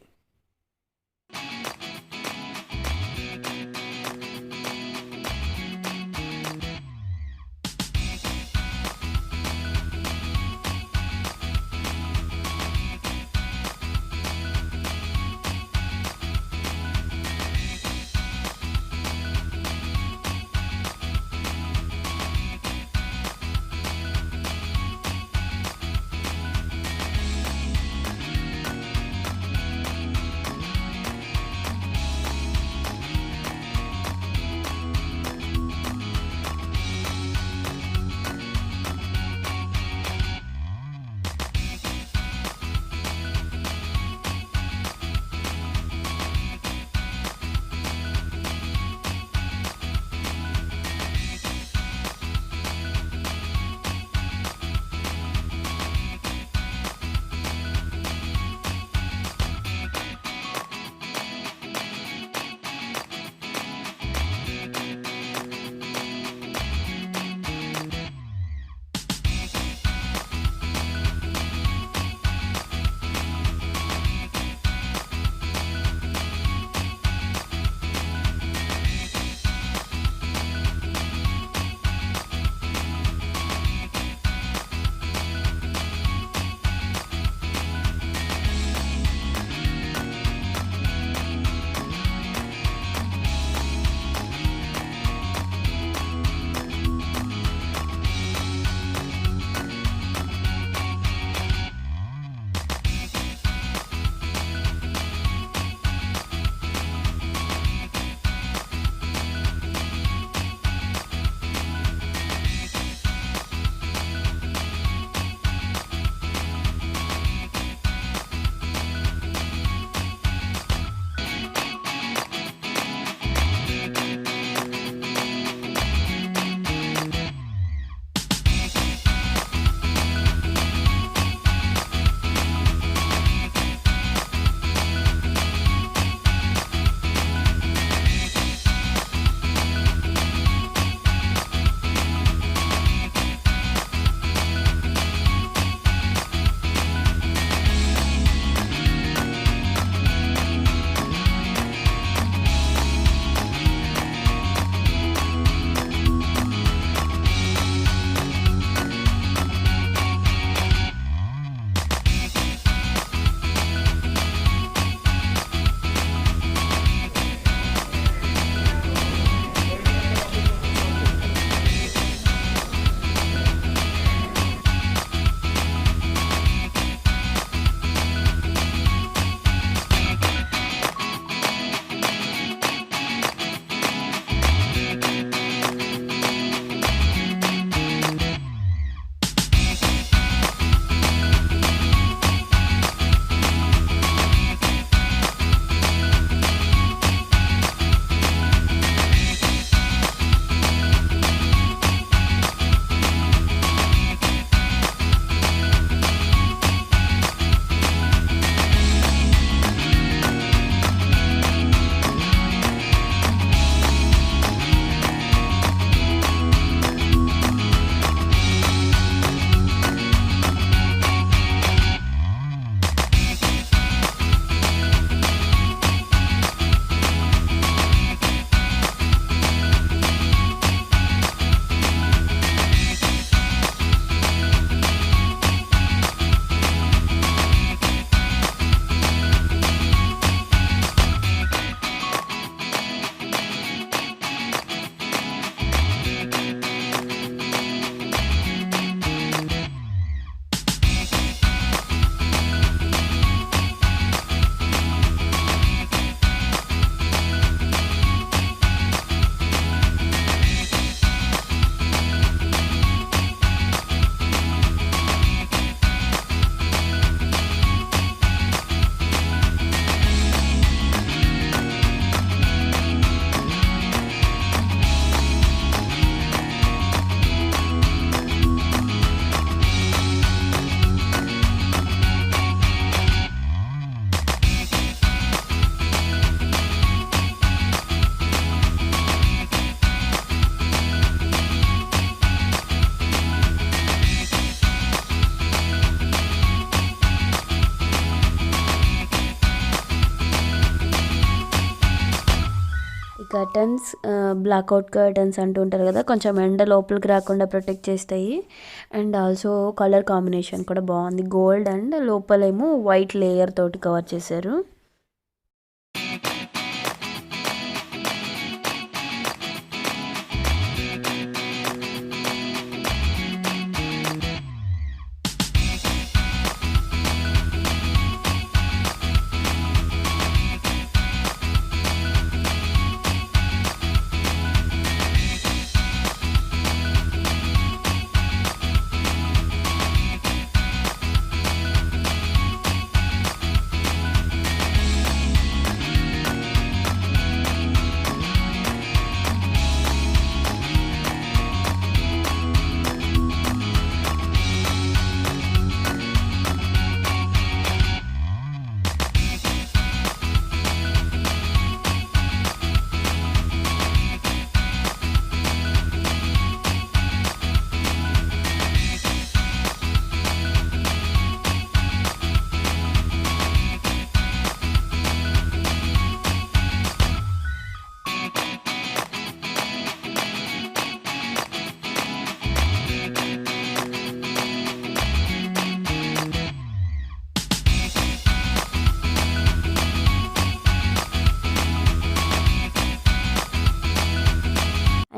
A: కర్టన్స్ బ్లాక్అవుట్ కర్టన్స్ అంటూ ఉంటారు కదా, కొంచెం ఎండ లోపలికి రాకుండా ప్రొటెక్ట్ చేస్తాయి. అండ్ ఆల్సో కలర్ కాంబినేషన్ కూడా బాగుంది, గోల్డ్ అండ్ లోపలేమో వైట్ లేయర్ తోటి కవర్ చేశారు.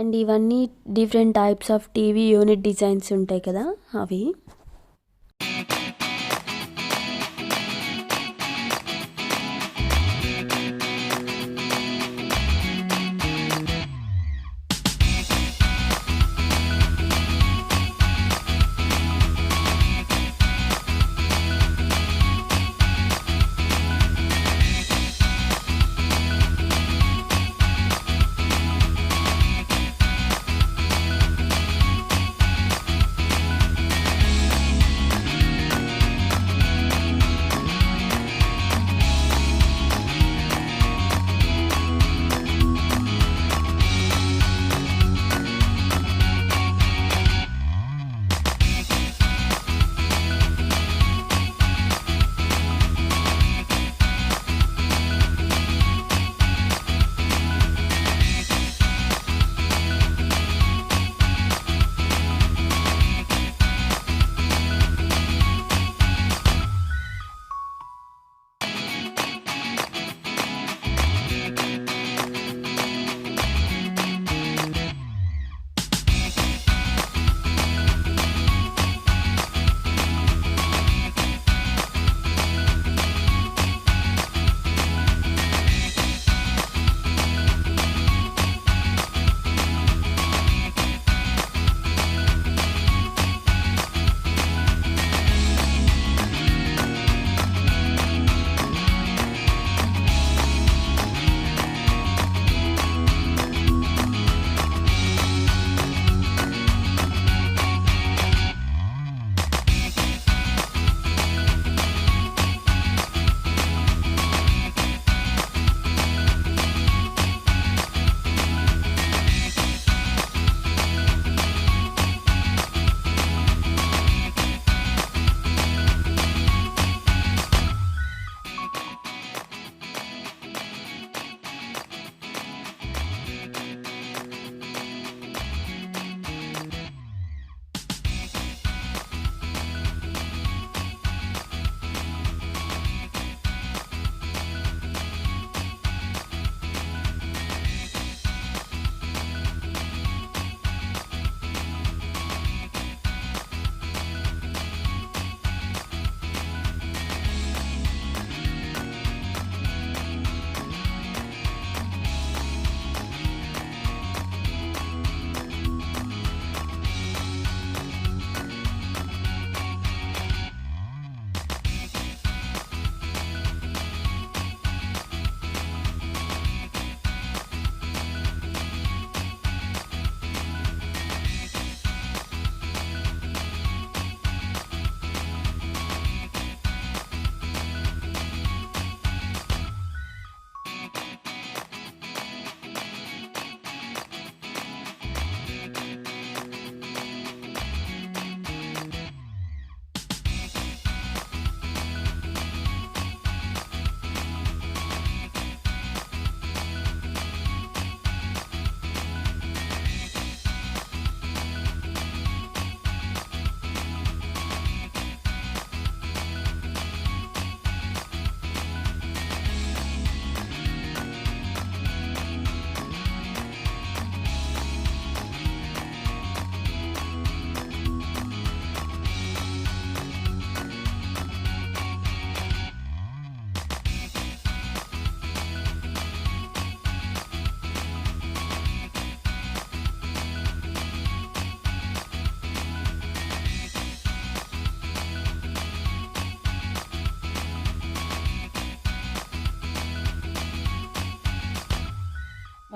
A: అండ్ ఇవన్నీ different types of TV unit designs ఉంటాయి కదా అవి.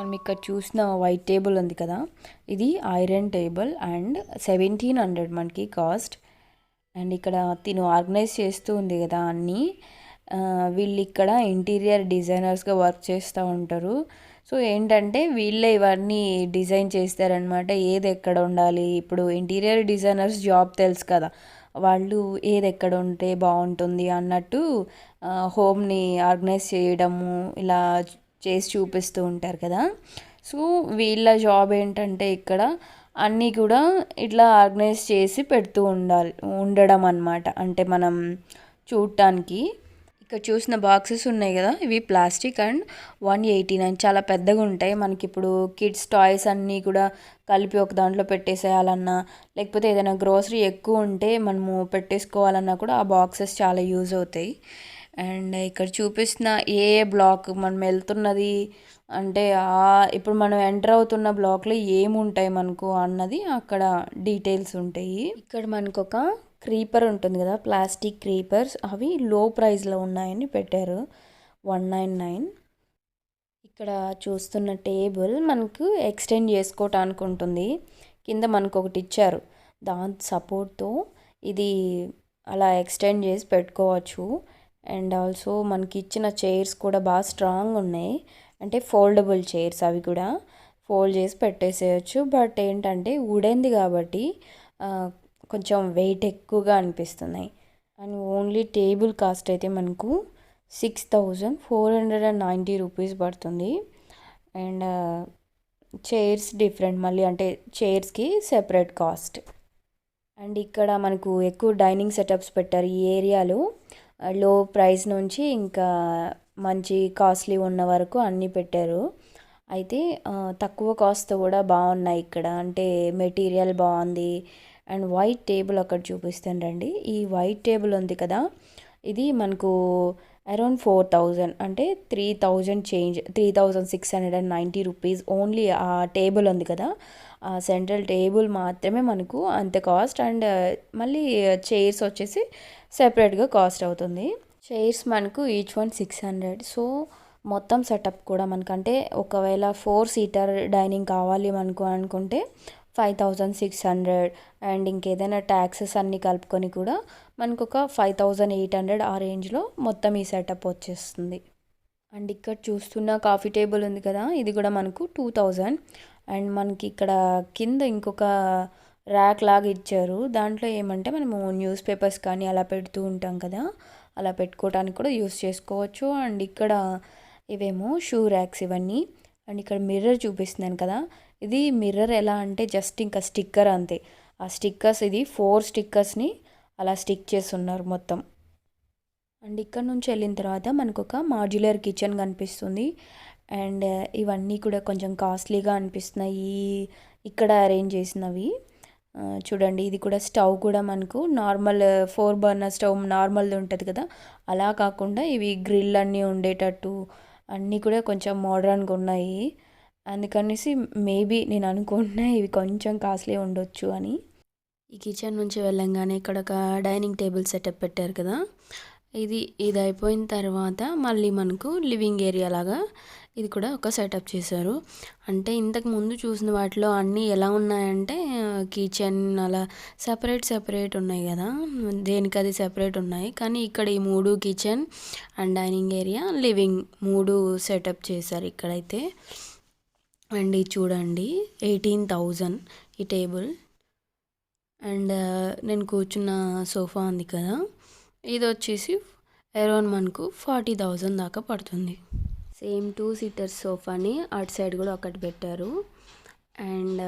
B: మనం ఇక్కడ చూసిన వైట్ టేబుల్ ఉంది కదా, ఇది ఐరన్ టేబుల్ అండ్ 1700 మనకి కాస్ట్. అండ్ ఇక్కడ తిను ఆర్గనైజ్ చేస్తూ ఉంది కదా అన్నీ. వీళ్ళు ఇక్కడ ఇంటీరియర్ డిజైనర్స్గా వర్క్ చేస్తూ ఉంటారు. సో ఏంటంటే వీళ్ళే ఇవన్నీ డిజైన్ చేస్తారనమాట, ఏది ఎక్కడ ఉండాలి. ఇప్పుడు ఇంటీరియర్ డిజైనర్స్ జాబ్ తెలుసు కదా, వాళ్ళు ఏది ఎక్కడ ఉంటే బాగుంటుంది అన్నట్టు హోమ్ని ఆర్గనైజ్ చేయడము ఇలా చేసి చూపిస్తూ ఉంటారు కదా. సో వీళ్ళ జాబ్ ఏంటంటే ఇక్కడ అన్నీ కూడా ఇట్లా ఆర్గనైజ్ చేసి పెడుతూ ఉండడం అన్నమాట. అంటే మనం చూడటానికి ఇక్కడ చూసిన బాక్సెస్ ఉన్నాయి కదా, ఇవి ప్లాస్టిక్ అండ్ 189 చాలా పెద్దగా ఉంటాయి. మనకి ఇప్పుడు కిడ్స్ టాయ్స్ అన్నీ కూడా కలిపి ఒక దాంట్లో పెట్టేసేయాలన్నా, లేకపోతే ఏదైనా గ్రోసరీ ఎక్కువ ఉంటే మనము పెట్టేసుకోవాలన్నా కూడా ఆ బాక్సెస్ చాలా యూజ్ అవుతాయి. అండ్ ఇక్కడ చూపిస్తున్న ఏ బ్లాక్ మనం వెళ్తున్నది అంటే ఇప్పుడు మనం ఎంటర్ అవుతున్న బ్లాక్లో ఏముంటాయి మనకు అన్నది అక్కడ డీటెయిల్స్ ఉంటాయి. ఇక్కడ మనకు ఒక క్రీపర్ ఉంటుంది కదా, ప్లాస్టిక్ క్రీపర్స్, అవి లో ప్రైస్లో ఉన్నాయని పెట్టారు, 199. ఇక్కడ చూస్తున్న టేబుల్ మనకు ఎక్స్టెండ్ చేసుకోవటానికి ఉంటుంది. కింద మనకు ఒకటి ఇచ్చారు, దాని సపోర్ట్తో ఇది అలా ఎక్స్టెండ్ చేసి పెట్టుకోవచ్చు. అండ్ ఆల్సో మనకి ఇచ్చిన చైర్స్ కూడా బాగా స్ట్రాంగ్ ఉన్నాయి, అంటే ఫోల్డబుల్ చైర్స్, అవి కూడా ఫోల్డ్ చేసి పెట్టేసేయచ్చు. బట్ ఏంటంటే వుడెన్ది కాబట్టి కొంచెం వెయిట్ ఎక్కువగా అనిపిస్తున్నాయి. అండ్ ఓన్లీ టేబుల్ కాస్ట్ అయితే మనకు 6490 రూపీస్ పడుతుంది. అండ్ చైర్స్ డిఫరెంట్ మళ్ళీ, అంటే చైర్స్కి సెపరేట్ కాస్ట్. అండ్ ఇక్కడ మనకు ఎక్కువ డైనింగ్ సెటప్స్ పెట్టారు ఈ ఏరియాలో. లో ప్రైస్ నుంచి ఇంకా మంచి కాస్ట్లీ ఉన్న వరకు అన్నీ పెట్టారు. అయితే తక్కువ కాస్ట్తో కూడా బాగున్నాయి ఇక్కడ, అంటే మెటీరియల్ బాగుంది. అండ్ వైట్ టేబుల్ అక్కడ చూపిస్తాను రండి. ఈ వైట్ టేబుల్ ఉంది కదా, ఇది మనకు అరౌండ్ 4000, అంటే 3000 చేంజ్, 3690 రూపీస్ ఓన్లీ. ఆ టేబుల్ ఉంది కదా, ఆ సెంట్రల్ టేబుల్ మాత్రమే మనకు అంత కాస్ట్. అండ్ మళ్ళీ చైర్స్ వచ్చేసి సెపరేట్గా కాస్ట్ అవుతుంది. చైర్స్ మనకు ఈచ్ వన్ 600. సో మొత్తం సెటప్ కూడా మనకంటే ఒకవేళ 4 సీటర్ డైనింగ్ కావాలి మనకు అనుకుంటే 5600. అండ్ ఇంకేదైనా ట్యాక్సెస్ అన్నీ కలుపుకొని కూడా మనకు ఒక 5800 ఆ రేంజ్లో మొత్తం ఈ సెటప్ వచ్చేస్తుంది. అండ్ ఇక్కడ చూస్తున్న కాఫీ టేబుల్ ఉంది కదా, ఇది కూడా మనకు 2000. అండ్ మనకి ఇక్కడ కింద ఇంకొక ర్యాక్ లాగా ఇచ్చారు, దాంట్లో ఏమంటే మనము న్యూస్ పేపర్స్ కానీ అలా పెడుతూ ఉంటాం కదా, అలా పెట్టుకోవడానికి కూడా యూస్ చేసుకోవచ్చు. అండ్ ఇక్కడ ఇవేమో షూ ర్యాక్స్ ఇవన్నీ. అండ్ ఇక్కడ మిర్రర్ చూపిస్తున్నాను కదా, ఇది మిర్రర్ ఎలా అంటే జస్ట్ ఇంకా స్టిక్కర్ అంతే. ఆ స్టిక్కర్స్, ఇది 4 స్టిక్కర్స్ని అలా స్టిక్ చేస్తున్నారు మొత్తం. అండ్ ఇక్కడ నుంచి వెళ్ళిన తర్వాత మనకు ఒక మాడ్యులర్ కిచెన్ కనిపిస్తుంది. అండ్ ఇవన్నీ కూడా కొంచెం కాస్ట్లీగా అనిపిస్తున్నాయి ఇక్కడ అరేంజ్ చేసినవి. చూడండి, ఇది కూడా స్టవ్ కూడా మనకు నార్మల్ 4 బర్నర్ స్టవ్ నార్మల్ది ఉంటుంది కదా, అలా కాకుండా ఇవి గ్రిల్ అన్నీ ఉండేటట్టు అన్నీ కూడా కొంచెం మోడర్న్గా ఉన్నాయి. అందుకనేసి మేబీ నేను అనుకుంటున్నా ఇవి కొంచెం కాస్ట్లీ ఉండొచ్చు అని. ఈ కిచెన్ నుంచి వెళ్ళంగానే ఇక్కడ ఒక డైనింగ్ టేబుల్ సెటప్ పెట్టారు కదా, ఇది అయిపోయిన తర్వాత మళ్ళీ మనకు లివింగ్ ఏరియా లాగా ఇది కూడా ఒక సెటప్ చేశారు. అంటే ఇంతకు ముందు చూసిన వాటిలో అన్నీ ఎలా ఉన్నాయంటే కిచెన్ అలా సెపరేట్ ఉన్నాయి కదా, దేనికి అది సెపరేట్ ఉన్నాయి. కానీ ఇక్కడ ఈ 3 kitchen and dining area, living 3 setup చేశారు ఇక్కడైతే. అండ్ ఇది చూడండి 18,000 ఈ టేబుల్. అండ్ నేను కూర్చున్న సోఫా ఉంది కదా, ఇది వచ్చేసి అరౌండ్ మనకు 40,000 దాకా పడుతుంది. సేమ్ 2 సీటర్స్ సోఫాని అటు సైడ్ కూడా ఒకటి పెట్టారు. అండ్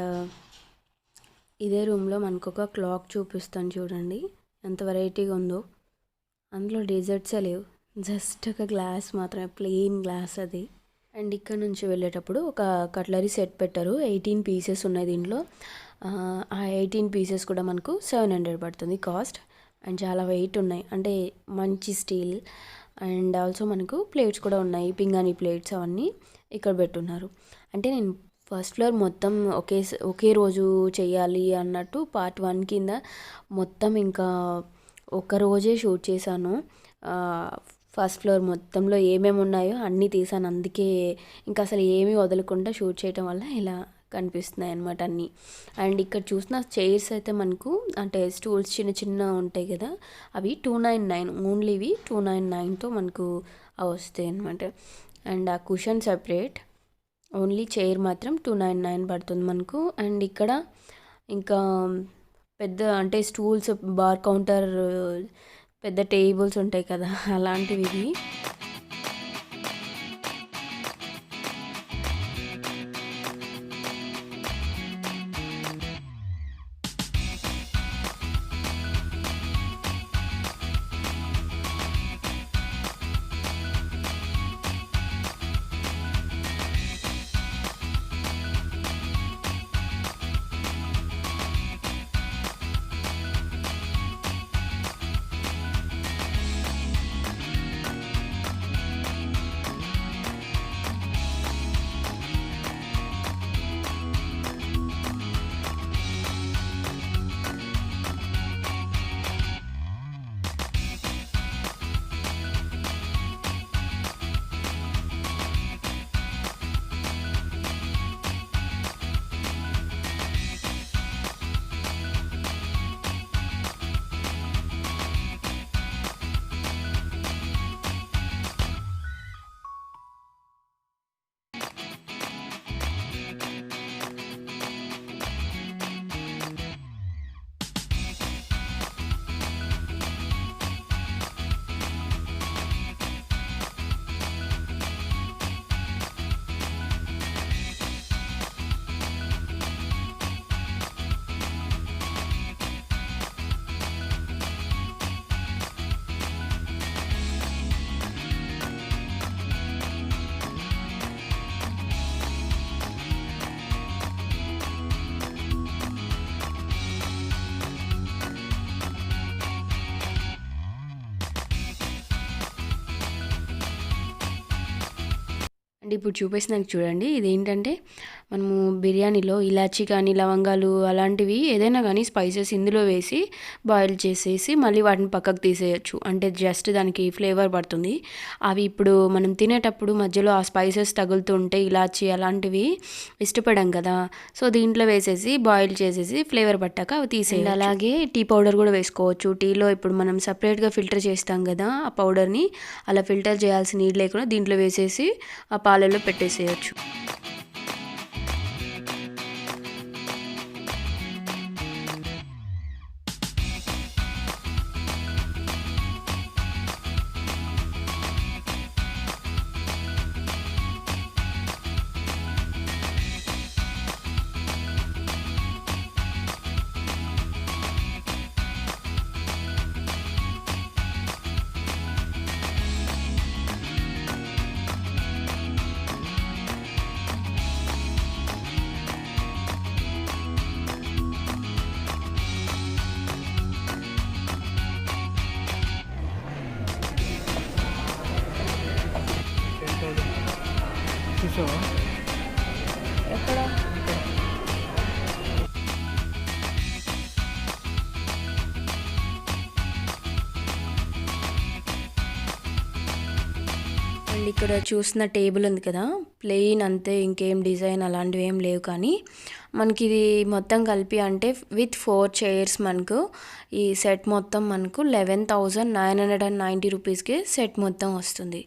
B: ఇదే రూమ్లో మనకు ఒక క్లాక్ చూపిస్తాను చూడండి, ఎంత వెరైటీగా ఉందో. అందులో డెజర్ట్సే లేవు, జస్ట్ ఒక గ్లాస్ మాత్రమే, ప్లెయిన్ గ్లాస్ అది. అండ్ ఇక్కడ నుంచి వెళ్ళేటప్పుడు ఒక కట్లరీ సెట్ పెట్టారు, 18 పీసెస్ ఉన్నాయి దీంట్లో. ఆ 18 పీసెస్ కూడా మనకు 700 పడుతుంది కాస్ట్. అండ్ చాలా వెయిట్ ఉన్నాయి, అంటే మంచి స్టీల్. అండ్ ఆల్సో మనకు ప్లేట్స్ కూడా ఉన్నాయి, పింగాణి ప్లేట్స్ అవన్నీ ఇక్కడ పెట్టున్నారు. అంటే నేను ఫస్ట్ ఫ్లోర్ మొత్తం ఒకే రోజు చేయాలి అన్నట్టు పార్ట్ 1 కింద మొత్తం ఇంకా ఒక రోజే షూట్ చేశాను.
A: ఫస్ట్ ఫ్లోర్ మొత్తంలో ఏమేమి ఉన్నాయో అన్నీ తీసాను. అందుకే ఇంకా అసలు ఏమీ వదలకుండా షూట్ చేయటం వల్ల ఇలా కనిపిస్తున్నాయి అన్నమాట అన్నీ. అండ్ ఇక్కడ చూసిన చైర్స్ అయితే మనకు అంటే స్టూల్స్ చిన్న చిన్న ఉంటాయి కదా, అవి 299 ఓన్లీ. ఇవి 299తో మనకు అవి వస్తాయి అన్నమాట. అండ్ ఆ కుషన్ సెపరేట్, ఓన్లీ చైర్ మాత్రం 299 పడుతుంది మనకు. అండ్ ఇక్కడ ఇంకా పెద్ద అంటే స్టూల్స్, బార్ కౌంటర్, పెద్ద టేబుల్స్ ఉంటాయి కదా అలాంటివి ఇవి. అండ్ ఇప్పుడు చూపిస్తున్నాను చూడండి, ఇదేంటంటే మనము బిర్యానీలో ఇలాచీ కానీ లవంగాలు అలాంటివి ఏదైనా కానీ స్పైసెస్ ఇందులో వేసి బాయిల్ చేసేసి మళ్ళీ వాటిని పక్కకు తీసేయచ్చు. అంటే జస్ట్ దానికి ఫ్లేవర్ పడుతుంది. అవి ఇప్పుడు మనం తినేటప్పుడు మధ్యలో ఆ స్పైసెస్ తగులుతుంటే ఇలాచీ అలాంటివి ఇష్టపడం కదా, సో దీంట్లో వేసేసి బాయిల్ చేసేసి ఫ్లేవర్ పట్టాక అవి తీసేయాలి. అలాగే టీ పౌడర్ కూడా వేసుకోవచ్చు. టీలో ఇప్పుడు మనం సపరేట్గా ఫిల్టర్ చేస్తాం కదా, ఆ పౌడర్ని అలా ఫిల్టర్ చేయాల్సిన నీళ్ళు లేకుండా దీంట్లో వేసేసి ఆ పాలల్లో పెట్టేసేయచ్చు.
C: చూసావా
B: ఎక్కడ?
A: అండ్ ఇక్కడ చూసిన టేబుల్ ఉంది కదా, ప్లెయిన్ అంతే, ఇంకేం డిజైన్ అలాంటివి ఏం లేవు. కానీ మనకి ఇది మొత్తం కలిపి అంటే విత్ 4 చైర్స్ మనకు ఈ సెట్ మొత్తం మనకు 11,990 రూపీస్కి సెట్ మొత్తం వస్తుంది.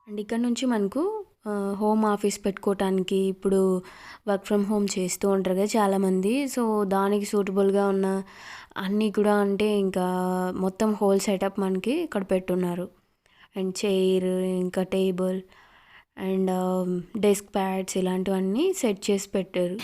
A: అండ్ ఇక్కడ నుంచి మనకు హోమ్ ఆఫీస్ పెట్టుకోవటానికి ఇప్పుడు వర్క్ ఫ్రమ్ హోమ్ చేస్తూ ఉంటారు కదా చాలామంది. సో దానికి సూటబుల్గా ఉన్న అన్నీ కూడా అంటే ఇంకా మొత్తం హోల్ సెటప్ మనకి ఇక్కడ పెట్టున్నారు. అండ్ చైర్, ఇంకా టేబుల్ అండ్ డెస్క్ ప్యాడ్స్ ఇలాంటివన్నీ సెట్ చేసి పెట్టారు.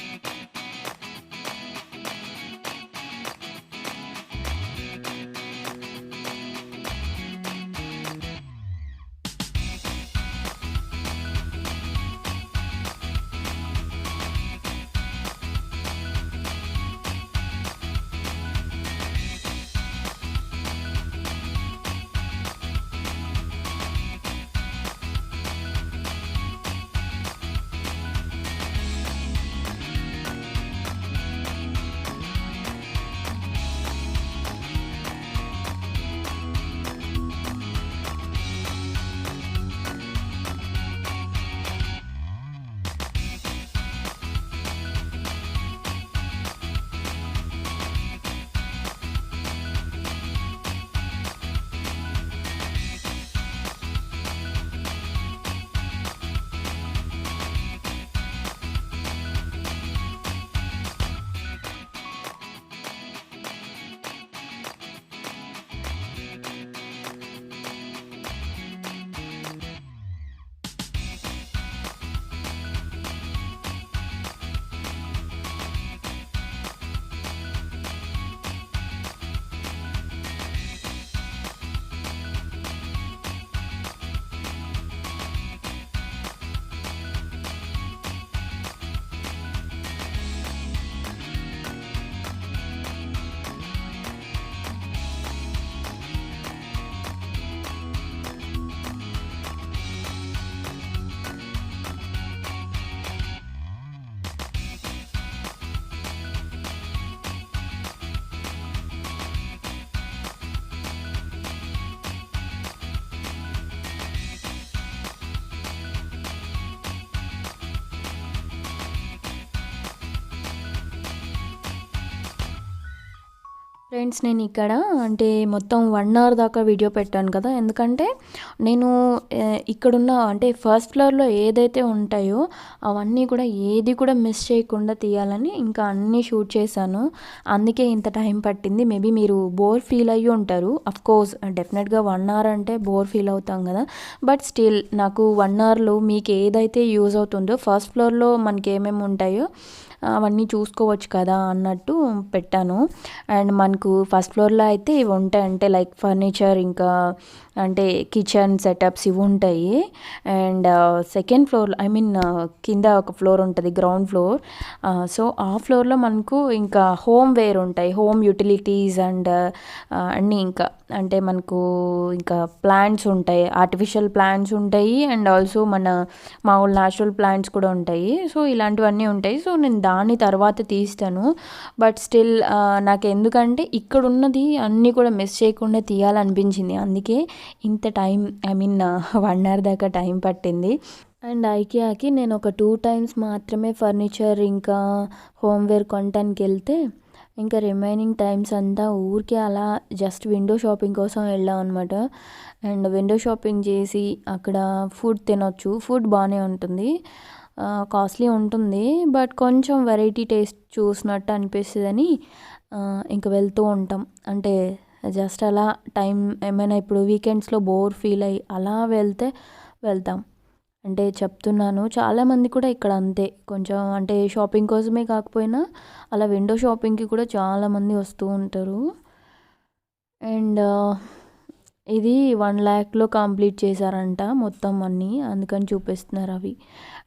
A: ఫ్రెండ్స్ నేను ఇక్కడ అంటే మొత్తం 1 అవర్ దాకా వీడియో పెట్టాను కదా, ఎందుకంటే నేను ఇక్కడున్న అంటే ఫస్ట్ ఫ్లోర్లో ఏదైతే ఉంటాయో అవన్నీ కూడా ఏది కూడా మిస్ చేయకుండా తీయాలని ఇంకా అన్నీ షూట్ చేశాను. అందుకే ఇంత టైం పట్టింది. మేబీ మీరు బోర్ ఫీల్ అయ్యి ఉంటారు. అఫ్కోర్స్ డెఫినెట్గా 1 అవర్ అంటే బోర్ ఫీల్ అవుతాం కదా, బట్ స్టిల్ నాకు 1 అవర్లో మీకు ఏదైతే యూజ్ అవుతుందో ఫస్ట్ ఫ్లోర్లో మనకి ఏమేమి ఉంటాయో అవన్నీ చూసుకోవచ్చు కదా అన్నట్టు పెట్టాను. అండ్ మనకు ఫస్ట్ ఫ్లోర్లో అయితే ఇవి ఉంటాయి, అంటే లైక్ ఫర్నిచర్, ఇంకా అంటే కిచెన్ సెటప్స్ ఇవి ఉంటాయి. And second floor I mean కింద ఒక ఫ్లోర్ ఉంటుంది, గ్రౌండ్ ఫ్లోర్. సో ఆ ఫ్లోర్లో మనకు ఇంకా హోమ్ వేర్ ఉంటాయి, హోమ్ యూటిలిటీస్ అండ్ అన్నీ ఇంకా అంటే మనకు ఇంకా ప్లాంట్స్ ఉంటాయి, ఆర్టిఫిషియల్ ప్లాంట్స్ ఉంటాయి అండ్ ఆల్సో మన మామూలు న్యాచురల్ ప్లాంట్స్ కూడా ఉంటాయి. సో ఇలాంటివన్నీ ఉంటాయి. సో నేను దాని తర్వాత తీస్తాను, బట్ స్టిల్ నాకు ఎందుకంటే ఇక్కడ ఉన్నది అన్నీ కూడా మిస్ చేయకుండా తీయాలనిపించింది. అందుకే ఇంత టైం ఐ మీన్ 1 అవర్ దాకా టైం పట్టింది. అండ్ ఐకియాకి నేను ఒక 2 టైమ్స్ మాత్రమే ఫర్నిచర్ ఇంకా హోమ్వేర్ కొనడానికి వెళ్తే ఇంకా రిమైనింగ్ టైమ్స్ అంతా ఊరికే అలా జస్ట్ విండో షాపింగ్ కోసం వెళ్ళాం అనమాట. అండ్ విండో షాపింగ్ చేసి అక్కడ ఫుడ్ తినొచ్చు, ఫుడ్ బాగానే ఉంటుంది, కాస్ట్లీ ఉంటుంది, బట్ కొంచెం వెరైటీ టేస్ట్ చూసినట్టు అనిపిస్తుందని ఇంకా వెళ్తూ ఉంటాం. అంటే జస్ట్ అలా టైం ఏమైనా ఇప్పుడు వీకెండ్స్లో బోర్ ఫీల్ అయ్యి అలా వెళ్తాం. అంటే చెప్తున్నాను, చాలామంది కూడా ఇక్కడ అంతే, కొంచెం అంటే షాపింగ్ కోసమే కాకపోయినా అలా విండో షాపింగ్కి కూడా చాలామంది వస్తూ ఉంటారు. అండ్ ఇది 1 lakh కంప్లీట్ చేశారంట మొత్తం అన్నీ, అందుకని చూపిస్తున్నారు అవి.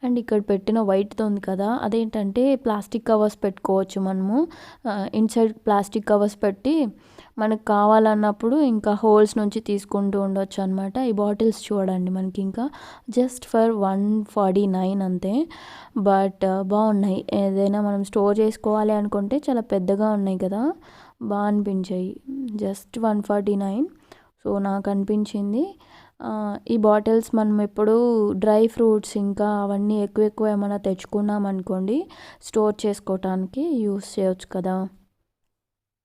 A: అండ్ ఇక్కడ పెట్టిన వైట్తో ఉంది కదా, అదేంటంటే ప్లాస్టిక్ కవర్స్ పెట్టుకోవచ్చు మనము. ఇన్సైడ్ ప్లాస్టిక్ కవర్స్ పెట్టి మనకు కావాలన్నప్పుడు ఇంకా హోల్స్ నుంచి తీసుకుంటూ ఉండొచ్చు అనమాట. ఈ బాటిల్స్ చూడండి మనకి ఇంకా జస్ట్ ఫర్ 149 అంతే, బట్ బాగున్నాయి. ఏదైనా మనం స్టోర్ చేసుకోవాలి అనుకుంటే చాలా పెద్దగా ఉన్నాయి కదా, బాగా అనిపించాయి. జస్ట్ 149. సో నాకు అనిపించింది ఈ బాటిల్స్ మనం ఎప్పుడు డ్రై ఫ్రూట్స్ ఇంకా అవన్నీ ఎక్కువ ఏమైనా తెచ్చుకున్నాం అనుకోండి, స్టోర్ చేసుకోవటానికి యూస్ చేయొచ్చు కదా.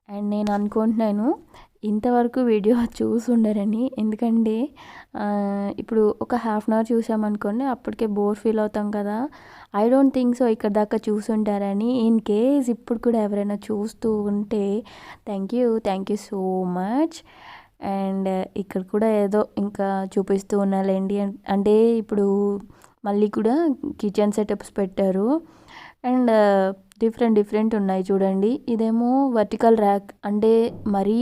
A: అండ్ నేను అనుకుంటున్నాను
B: ఇంతవరకు వీడియో చూసుండరని. ఎందుకంటే ఇప్పుడు ఒక హాఫ్ అన్ అవర్ చూసామనుకోండి, అప్పటికే బోర్ ఫీల్ అవుతాం కదా. ఐ డోంట్ థింక్ సో ఇక్కడ దాకా చూసుంటారని. ఇన్ కేస్ ఇప్పుడు కూడా ఎవరైనా చూస్తూ ఉంటే thank you so much. And ఇక్కడ కూడా ఏదో ఇంకా చూపిస్తూ ఉన్నాలేండి. అంటే ఇప్పుడు మళ్ళీ కూడా కిచెన్ సెటప్స్ పెట్టారు. అండ్ డిఫరెంట్ ఉన్నాయి చూడండి. ఇదేమో వర్టికల్ ర్యాక్, అంటే మరీ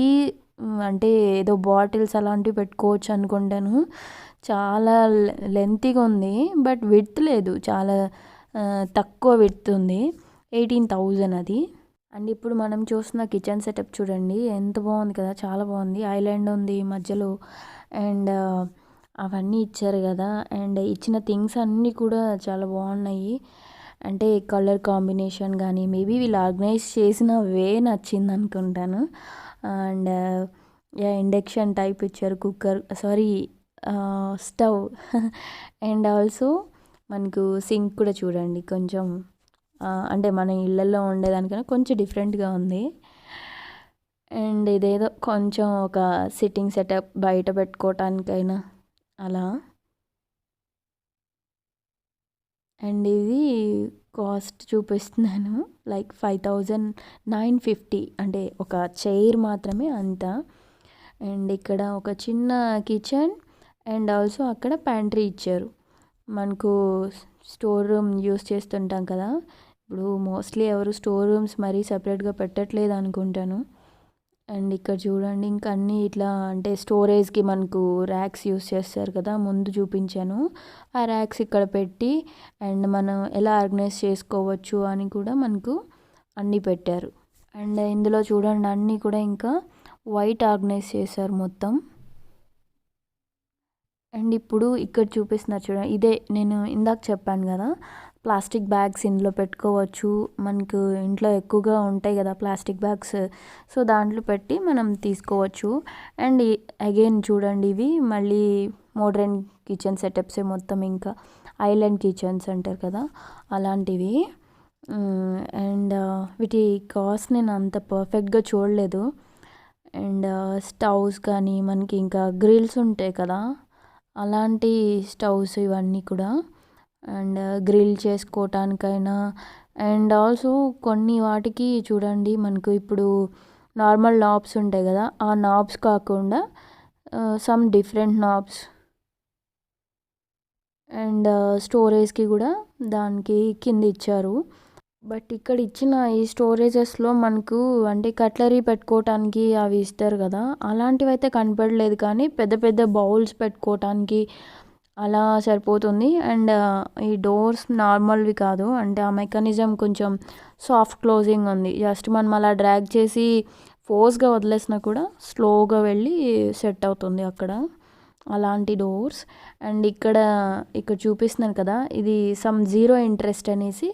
B: అంటే ఏదో బాటిల్స్ అలాంటివి పెట్టుకోవచ్చు అనుకుంటాను. చాలా లెంతీగా ఉంది, బట్ విడ్త్ లేదు, చాలా తక్కువ విడ్త్ ఉంది. 18,000 అది. అండ్ ఇప్పుడు మనం చూస్తున్న కిచెన్ సెటప్ చూడండి, ఎంత బాగుంది కదా, చాలా బాగుంది. ఐలాండ్ ఉంది మధ్యలో, అండ్ అవన్నీ ఇచ్చారు కదా. అండ్ ఇచ్చిన థింగ్స్ అన్నీ కూడా చాలా బాగున్నాయి. అంటే కలర్ కాంబినేషన్ కానీ మేబీ వీళ్ళు ఆర్గనైజ్ చేసిన వే నచ్చింది అనుకుంటాను. అండ్ ఇండక్షన్ టైప్ ఇచ్చారు, కుక్కర్ స్టవ్. అండ్ ఆల్సో మనకు సింక్ కూడా చూడండి, కొంచెం అంటే మన ఇళ్ళల్లో ఉండేదానికన్నా కొంచెం డిఫరెంట్గా ఉంది. అండ్ ఇదేదో కొంచెం ఒక సిట్టింగ్ సెటప్ బయట పెట్టుకోవటానికైనా అలా. అండ్ ఇది కాస్ట్ చూపిస్తున్నాను, లైక్ 5,950, అంటే ఒక చైర్ మాత్రమే అంత. అండ్ ఇక్కడ ఒక చిన్న కిచెన్, అండ్ ఆల్సో అక్కడ ప్యాంట్రీ ఇచ్చారు. మనకు స్టోర్ రూమ్ యూస్ చేస్తుంటాం కదా, ఇప్పుడు మోస్ట్లీ ఎవరు స్టోర్ రూమ్స్ మరీ సపరేట్గా పెట్టట్లేదు అనుకుంటాను. అండ్ ఇక్కడ చూడండి, ఇంకా అన్నీ ఇట్లా అంటే స్టోరేజ్కి మనకు ర్యాక్స్ యూస్ చేస్తారు కదా, ముందు చూపించాను. ఆ ర్యాక్స్ ఇక్కడ పెట్టి అండ్ మనం ఎలా ఆర్గనైజ్ చేసుకోవచ్చు అని కూడా మనకు అన్నీ పెట్టారు. అండ్ ఇందులో చూడండి అన్నీ కూడా ఇంకా వైట్ ఆర్గనైజ్ చేశారు మొత్తం. అండ్ ఇప్పుడు ఇక్కడ చూపిస్తున్నారు చూడండి, ఇదే నేను ఇందాక చెప్పాను కదా, ప్లాస్టిక్ బ్యాగ్స్ ఇందులో పెట్టుకోవచ్చు. మనకు ఇంట్లో ఎక్కువగా ఉంటాయి కదా ప్లాస్టిక్ బ్యాగ్స్, సో దాంట్లో పెట్టి మనం తీసుకోవచ్చు. అండ్ అగైన్ చూడండి, ఇవి మళ్ళీ మోడ్రన్ కిచెన్ సెటప్సే మొత్తం, ఇంకా ఐలాండ్ కిచెన్స్ అంటారు కదా అలాంటివి. అండ్ వీటి కాస్ట్ నేను అంత పర్ఫెక్ట్గా చూడలేదు. అండ్ స్టవ్స్ కానీ మనకి ఇంకా గ్రిల్స్ ఉంటాయి కదా, అలాంటి స్టవ్స్ ఇవన్నీ కూడా. అండ్ గ్రిల్ చేసుకోవటానికైనా, అండ్ ఆల్సో కొన్ని వాటికి చూడండి మనకు ఇప్పుడు నార్మల్ నాబ్స్ ఉంటాయి కదా, ఆ నాబ్స్ కాకుండా సమ్ డిఫరెంట్ నాబ్స్. అండ్ స్టోరేజ్కి కూడా దానికి కింద ఇచ్చారు. బట్ ఇక్కడ ఇచ్చిన ఈ స్టోరేజెస్లో మనకు అంటే కట్లరీ పెట్టుకోవటానికి అవి ఇస్తారు కదా, అలాంటివి అయితే కనపడలేదు. కానీ పెద్ద పెద్ద బౌల్స్ పెట్టుకోవటానికి అలా సరిపోతుంది. అండ్ ఈ డోర్స్ నార్మల్వి కాదు, అంటే ఆ మెకానిజం కొంచెం సాఫ్ట్ క్లోజింగ్ ఉంది. జస్ట్ మనం అలా డ్రాగ్ చేసి ఫోర్స్గా వదిలేసినా కూడా స్లోగా వెళ్ళి సెట్ అవుతుంది అక్కడ, అలాంటి డోర్స్. అండ్ ఇక్కడ చూపిస్తున్నాను కదా, ఇది సమ్ 0 ఇంట్రెస్ట్ అనేసి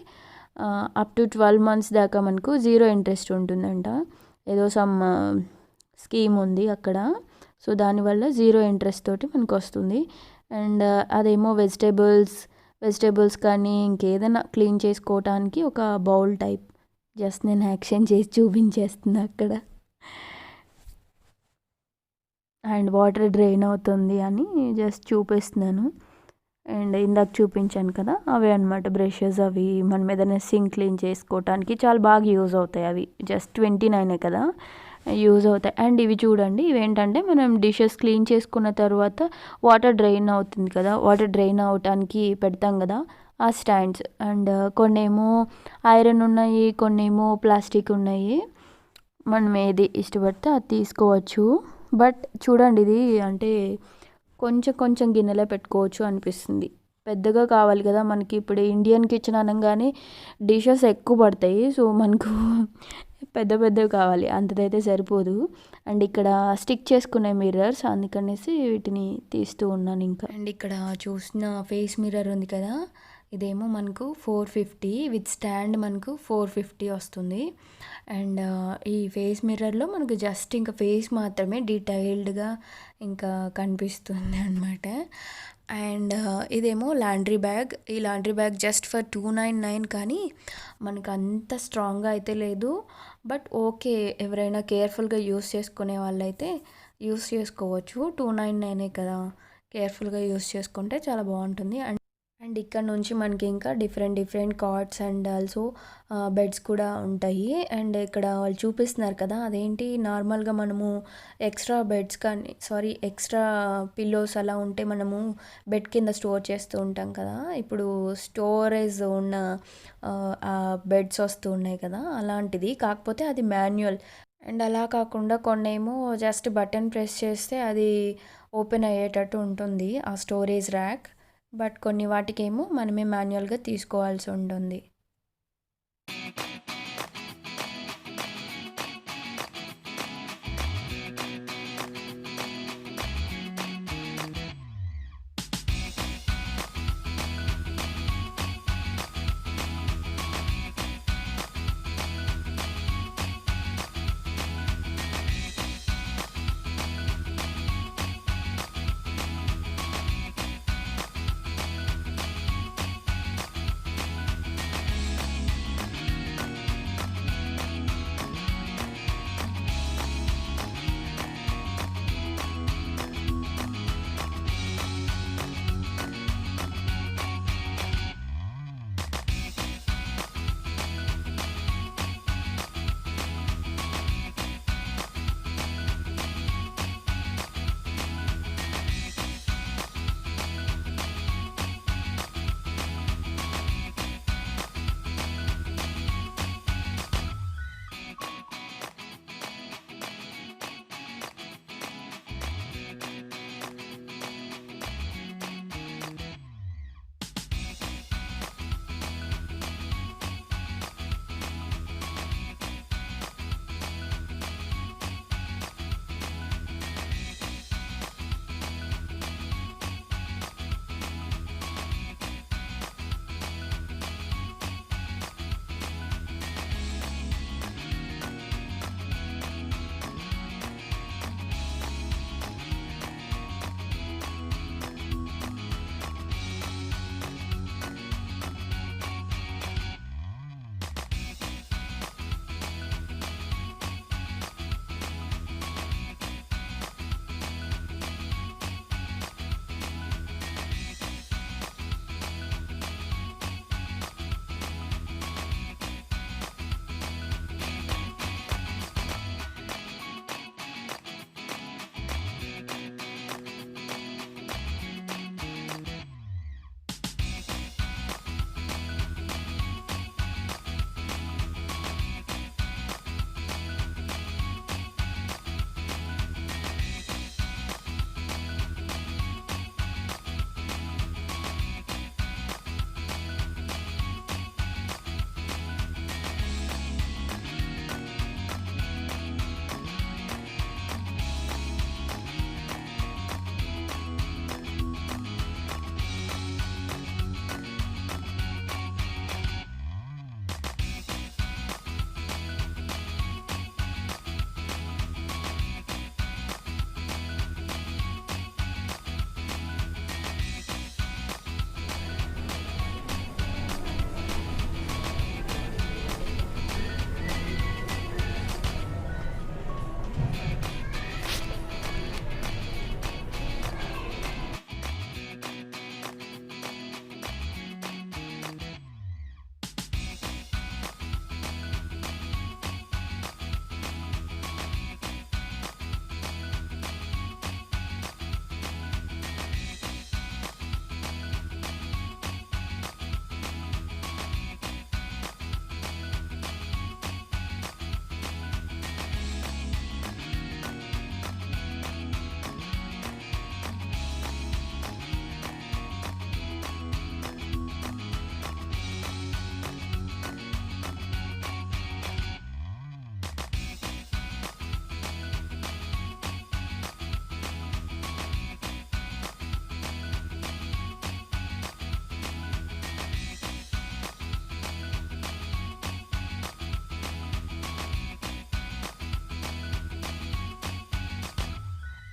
B: అప్ టు 12 months దాకా మనకు 0 ఇంట్రెస్ట్ ఉంటుందంట. ఏదో సమ్ స్కీమ్ ఉంది అక్కడ, సో దానివల్ల 0 ఇంట్రెస్ట్ తోటి మనకు వస్తుంది. అండ్ అదేమో వెజిటేబుల్స్ కానీ ఇంకేదైనా క్లీన్ చేసుకోవటానికి ఒక బౌల్ టైప్. జస్ట్ నేను యాక్షన్ చేసి చూపించేస్తున్నా అక్కడ. అండ్ వాటర్ డ్రైన్ అవుతుంది అని జస్ట్ చూపిస్తున్నాను. అండ్ ఇందాక చూపించాను కదా, అవే అనమాట బ్రషెస్. అవి మనం ఏదైనా సింక్ క్లీన్ చేసుకోవటానికి చాలా బాగా యూజ్ అవుతాయి. అవి జస్ట్ 29 కదా, యూజ్ అవుతాయి. అండ్ ఇవి చూడండి, ఇవేంటంటే మనం డిషెస్ క్లీన్ చేసుకున్న తర్వాత వాటర్ డ్రైన్ అవుతుంది కదా, వాటర్ డ్రైన్ అవటానికి పెడతాం కదా ఆ స్టాండ్స్. అండ్ కొన్నేమో ఐరన్ ఉన్నాయి, కొన్నేమో ప్లాస్టిక్ ఉన్నాయి. మనం ఏది ఇష్టపడితే అది తీసుకోవచ్చు. బట్ చూడండి, ఇది అంటే కొంచెం గిన్నెలో పెట్టుకోవచ్చు అనిపిస్తుంది. పెద్దగా కావాలి కదా మనకి, ఇప్పుడు ఇండియన్ కిచెన్ అనగానే డిషెస్ ఎక్కువ పడతాయి, సో మనకు పెద్దవి కావాలి, అంతదైతే సరిపోదు. అండ్ ఇక్కడ స్టిక్ చేసుకునే మిర్రర్స్, అందుకనేసి వీటిని తీస్తూ ఉన్నాను ఇంకా. అండ్ ఇక్కడ చూసిన ఫేస్ మిర్రర్ ఉంది కదా, ఇదేమో మనకు 450 విత్ స్టాండ్, మనకు 450 వస్తుంది. అండ్ ఈ ఫేస్ మిర్రర్లో మనకు జస్ట్ ఇంకా ఫేస్ మాత్రమే డీటెయిల్డ్గా ఇంకా కనిపిస్తుంది అనమాట.
A: అండ్ ఇదేమో లాండ్రీ బ్యాగ్. ఈ లాండ్రీ బ్యాగ్ జస్ట్ ఫర్ 299 కానీ మనకు అంత స్ట్రాంగ్గా అయితే లేదు. బట్ ఓకే, ఎవరైనా కేర్ఫుల్గా యూస్ చేసుకునే వాళ్ళైతే యూస్ చేసుకోవచ్చు. 299 కదా, కేర్ఫుల్గా యూస్ చేసుకుంటే చాలా బాగుంటుంది. అండ్ ఇక్కడ నుంచి మనకి ఇంకా different cots and also beds కూడా ఉంటాయి. అండ్ ఇక్కడ వాళ్ళు చూపిస్తున్నారు కదా, అదేంటి నార్మల్గా మనము ఎక్స్ట్రా బెడ్స్ కానీ ఎక్స్ట్రా పిల్లోస్ అలా ఉంటే మనము బెడ్ కింద స్టోర్ చేస్తూ ఉంటాం కదా, ఇప్పుడు స్టోరేజ్ ఉన్న బెడ్స్ వస్తూ ఉన్నాయి కదా, అలాంటిది. కాకపోతే అది మాన్యువల్. అండ్ అలా కాకుండా కొన్నేమో జస్ట్ బటన్ ప్రెస్ చేస్తే అది ఓపెన్ అయ్యేటట్టు ఉంటుంది ఆ స్టోరేజ్ ర్యాక్. బట్ కొన్ని వాటికేమో మనమే మాన్యువల్గా తీసుకోవాల్సి ఉంటుంది.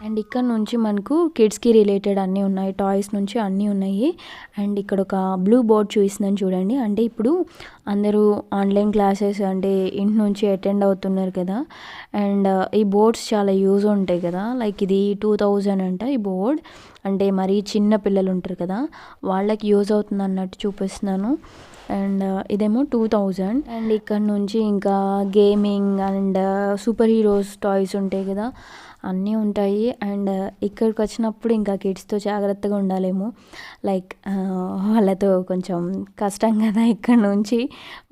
B: అండ్ ఇక్కడ నుంచి మనకు కిడ్స్కి రిలేటెడ్ అన్నీ ఉన్నాయి, టాయ్స్ నుంచి అన్నీ ఉన్నాయి. అండ్ ఇక్కడ ఒక బ్లూ బోర్డ్ చూపిస్తున్నాను చూడండి. అంటే ఇప్పుడు అందరూ ఆన్లైన్ క్లాసెస్ అంటే ఇంటి నుంచి అటెండ్ అవుతున్నారు కదా. అండ్ ఈ బోర్డ్స్ చాలా యూజ్ ఉంటాయి కదా. లైక్ ఇది 2000 అంట ఈ బోర్డ్. అంటే మరీ చిన్న పిల్లలు ఉంటారు కదా, వాళ్ళకి యూజ్ అవుతుంది అన్నట్టు చూపిస్తున్నాను. అండ్ ఇదేమో 2000. అండ్ ఇక్కడ నుంచి ఇంకా gaming and super heroes toys ఉంటాయి కదా, అన్నీ ఉంటాయి. అండ్ ఇక్కడికి వచ్చినప్పుడు ఇంకా కిడ్స్తో జాగ్రత్తగా ఉండాలేమో. లైక్ వాళ్ళతో కొంచెం కష్టం కదా ఇక్కడ నుంచి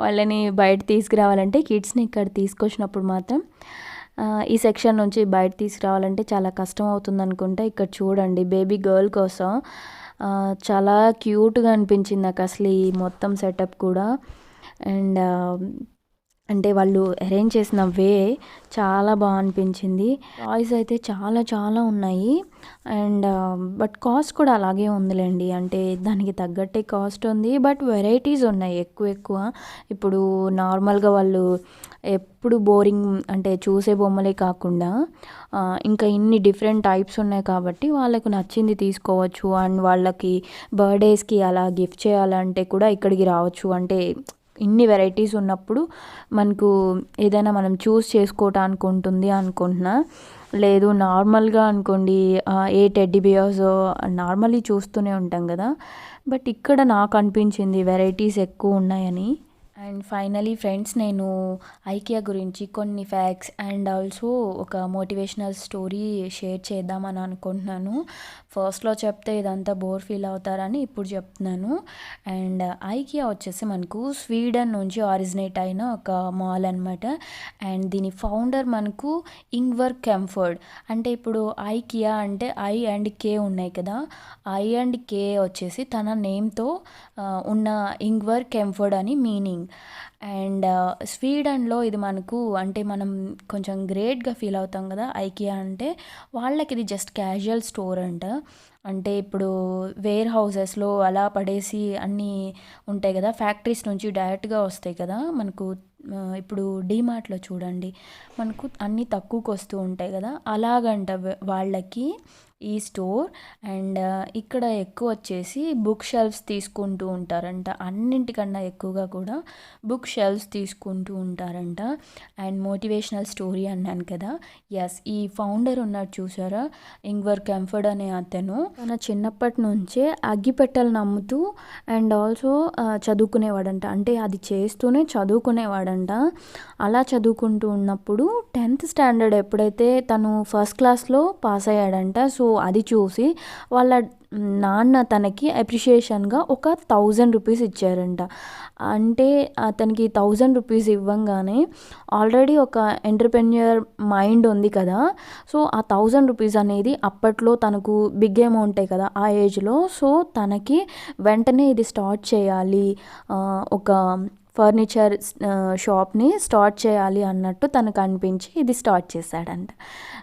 B: వాళ్ళని బయట తీసుకురావాలంటే. కిడ్స్ని ఇక్కడ తీసుకొచ్చినప్పుడు మాత్రం ఈ సెక్షన్ నుంచి బయట తీసుకురావాలంటే చాలా కష్టం అవుతుంది అనుకుంటా. ఇక్కడ చూడండి బేబీ గర్ల్ కోసం చాలా క్యూట్గా అనిపించింది నాకు అసలు ఈ మొత్తం సెటప్ కూడా. అండ్ అంటే వాళ్ళు అరేంజ్ చేసిన వే చాలా బాగా అనిపించింది. టాయ్స్ అయితే చాలా చాలా ఉన్నాయి. అండ్ బట్ కాస్ట్ కూడా అలాగే ఉందిలేండి, అంటే దానికి తగ్గట్టే కాస్ట్ ఉంది. బట్ వెరైటీస్ ఉన్నాయి ఎక్కువ. ఇప్పుడు నార్మల్గా వాళ్ళు ఎప్పుడు బోరింగ్ అంటే చూసే బొమ్మలే కాకుండా ఇంకా ఇన్ని డిఫరెంట్ టైప్స్ ఉన్నాయి కాబట్టి వాళ్ళకు నచ్చింది తీసుకోవచ్చు. అండ్ వాళ్ళకి బర్త్డేస్కి అలా గిఫ్ట్ చేయాలంటే కూడా ఇక్కడికి రావచ్చు. అంటే ఇన్ని వెరైటీస్ ఉన్నప్పుడు మనకు ఏదైనా మనం చూస్ చేసుకోవటానికి ఉంటుంది అనుకుంటున్నా. లేదు నార్మల్గా అనుకోండి ఏ టెడ్డీ బియర్స్ నార్మల్లీ చూస్తూనే ఉంటాం కదా, బట్ ఇక్కడ నాకు అనిపించింది వెరైటీస్ ఎక్కువ ఉన్నాయని. అండ్ ఫైనలీ ఫ్రెండ్స్, నేను ఐకియా గురించి కొన్ని ఫ్యాక్ట్స్ అండ్ ఆల్సో ఒక మోటివేషనల్ స్టోరీ షేర్ చేద్దామని అనుకుంటున్నాను. ఫస్ట్లో చెప్తే ఇదంతా బోర్ ఫీల్ అవుతారని ఇప్పుడు చెప్తున్నాను. అండ్ ఐకియా వచ్చేసి మనకు స్వీడన్ నుంచి ఆరిజినేట్ అయిన ఒక మాల్ అనమాట. అండ్ దీని ఫౌండర్ మనకు ఇంగ్వర్ కెంఫర్డ్. అంటే ఇప్పుడు ఐకియా అంటే ఐ అండ్ కే ఉన్నాయి కదా, ఐ అండ్ కే వచ్చేసి తన నేమ్తో ఉన్న ఇంగ్వర్ కెంఫర్డ్ అని మీనింగ్. అండ్ స్వీడన్లో ఇది మనకు అంటే మనం కొంచెం గ్రేట్గా ఫీల్ అవుతాం కదా ఐకియా అంటే, వాళ్ళకి ఇది జస్ట్ క్యాజువల్ స్టోర్ అంట. అంటే ఇప్పుడు వేర్ హౌసెస్లో అలా పడేసి అన్నీ ఉంటాయి కదా, ఫ్యాక్టరీస్ నుంచి డైరెక్ట్గా వస్తాయి కదా మనకు. ఇప్పుడు డీమార్ట్లో చూడండి మనకు అన్నీ తక్కువకి వస్తూ ఉంటాయి కదా, అలాగంట వాళ్ళకి ఈ స్టోర్. అండ్ ఇక్కడ ఎక్కువ వచ్చేసి బుక్ షెల్ఫ్స్ తీసుకుంటూ ఉంటారంట, అన్నింటికన్నా ఎక్కువగా కూడా బుక్ షెల్ఫ్స్ తీసుకుంటూ ఉంటారంట. అండ్ మోటివేషనల్ స్టోరీ అన్నాను కదా, ఎస్ ఈ ఫౌండర్ ఉన్నాడు చూసారా, ఇంగ్వర్ కెంఫర్డ్ అనే అతను తన చిన్నప్పటి నుంచే అగ్గిపెట్టెలు నమ్ముతూ అండ్ ఆల్సో చదువుకునేవాడంట. అంటే అది చేస్తూనే చదువుకునేవాడంట. అలా చదువుకుంటూ ఉన్నప్పుడు 10th స్టాండర్డ్ ఎప్పుడైతే తను ఫస్ట్ క్లాస్లో పాస్ అయ్యాడంట. సో అది చూసి వాళ్ళ నాన్న తనకి అప్రిషియేషన్గా ఒక 1000 రూపీస్ ఇచ్చారంట. అంటే అతనికి 1000 రూపీస్ ఇవ్వంగానే ఆల్రెడీ ఒక ఎంటర్‌ప్రెన్యూర్ మైండ్ ఉంది కదా, సో ఆ 1000 రూపీస్ అనేది అప్పట్లో తనకు బిగ్ అమౌంటే కదా ఆ ఏజ్లో. సో తనకి వెంటనే ఇది స్టార్ట్ చేయాలి, ఒక ఫర్నిచర్ షాప్ని స్టార్ట్ చేయాలి అన్నట్టు తనకు అనిపించి ఇది స్టార్ట్ చేశాడంట.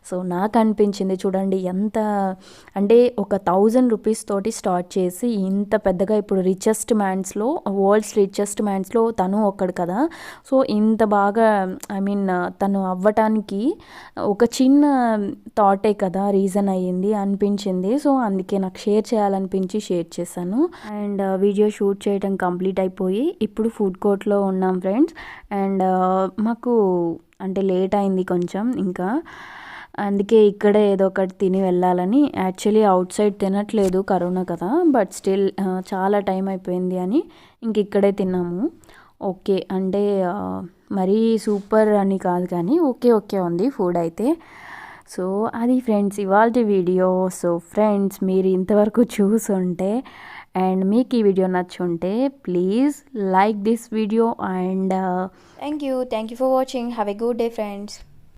B: సో నాకు అనిపించింది చూడండి ఎంత అంటే ఒక 1000 రూపీస్ తోటి స్టార్ట్ చేసి ఇంత పెద్దగా ఇప్పుడు రిచెస్ట్ మ్యాన్స్లో, వరల్డ్స్ రిచెస్ట్ మ్యాన్స్లో తను ఒక్కడు కదా. సో ఇంత బాగా ఐ మీన్ తను అవ్వటానికి ఒక చిన్న థాటే కదా రీజన్ అయ్యింది అనిపించింది. సో అందుకే నాకు షేర్ చేయాలనిపించి షేర్ చేశాను. అండ్ వీడియో షూట్ చేయడం కంప్లీట్ అయిపోయి ఇప్పుడు ఫుడ్ కోర్ట్లో ఉన్నాం ఫ్రెండ్స్. అండ్ మాకు అంటే లేట్ అయింది కొంచెం ఇంకా, అందుకే ఇక్కడే ఏదో ఒకటి తిని వెళ్ళాలని. యాక్చువల్లీ అవుట్ సైడ్ తినట్లేదు కరోనా కదా, బట్ స్టిల్ చాలా టైం అయిపోయింది అని ఇంక ఇక్కడే తిన్నాము. ఓకే అంటే మరీ సూపర్ అని కాదు కానీ ఓకే ఉంది ఫుడ్ అయితే. సో అది ఫ్రెండ్స్ ఇవాల్టి వీడియో. సో ఫ్రెండ్స్ మీరు ఇంతవరకు చూసుంటే అండ్ మీకు ఈ వీడియో నచ్చుంటే please like this video and thank you for watching. Have a good day friends.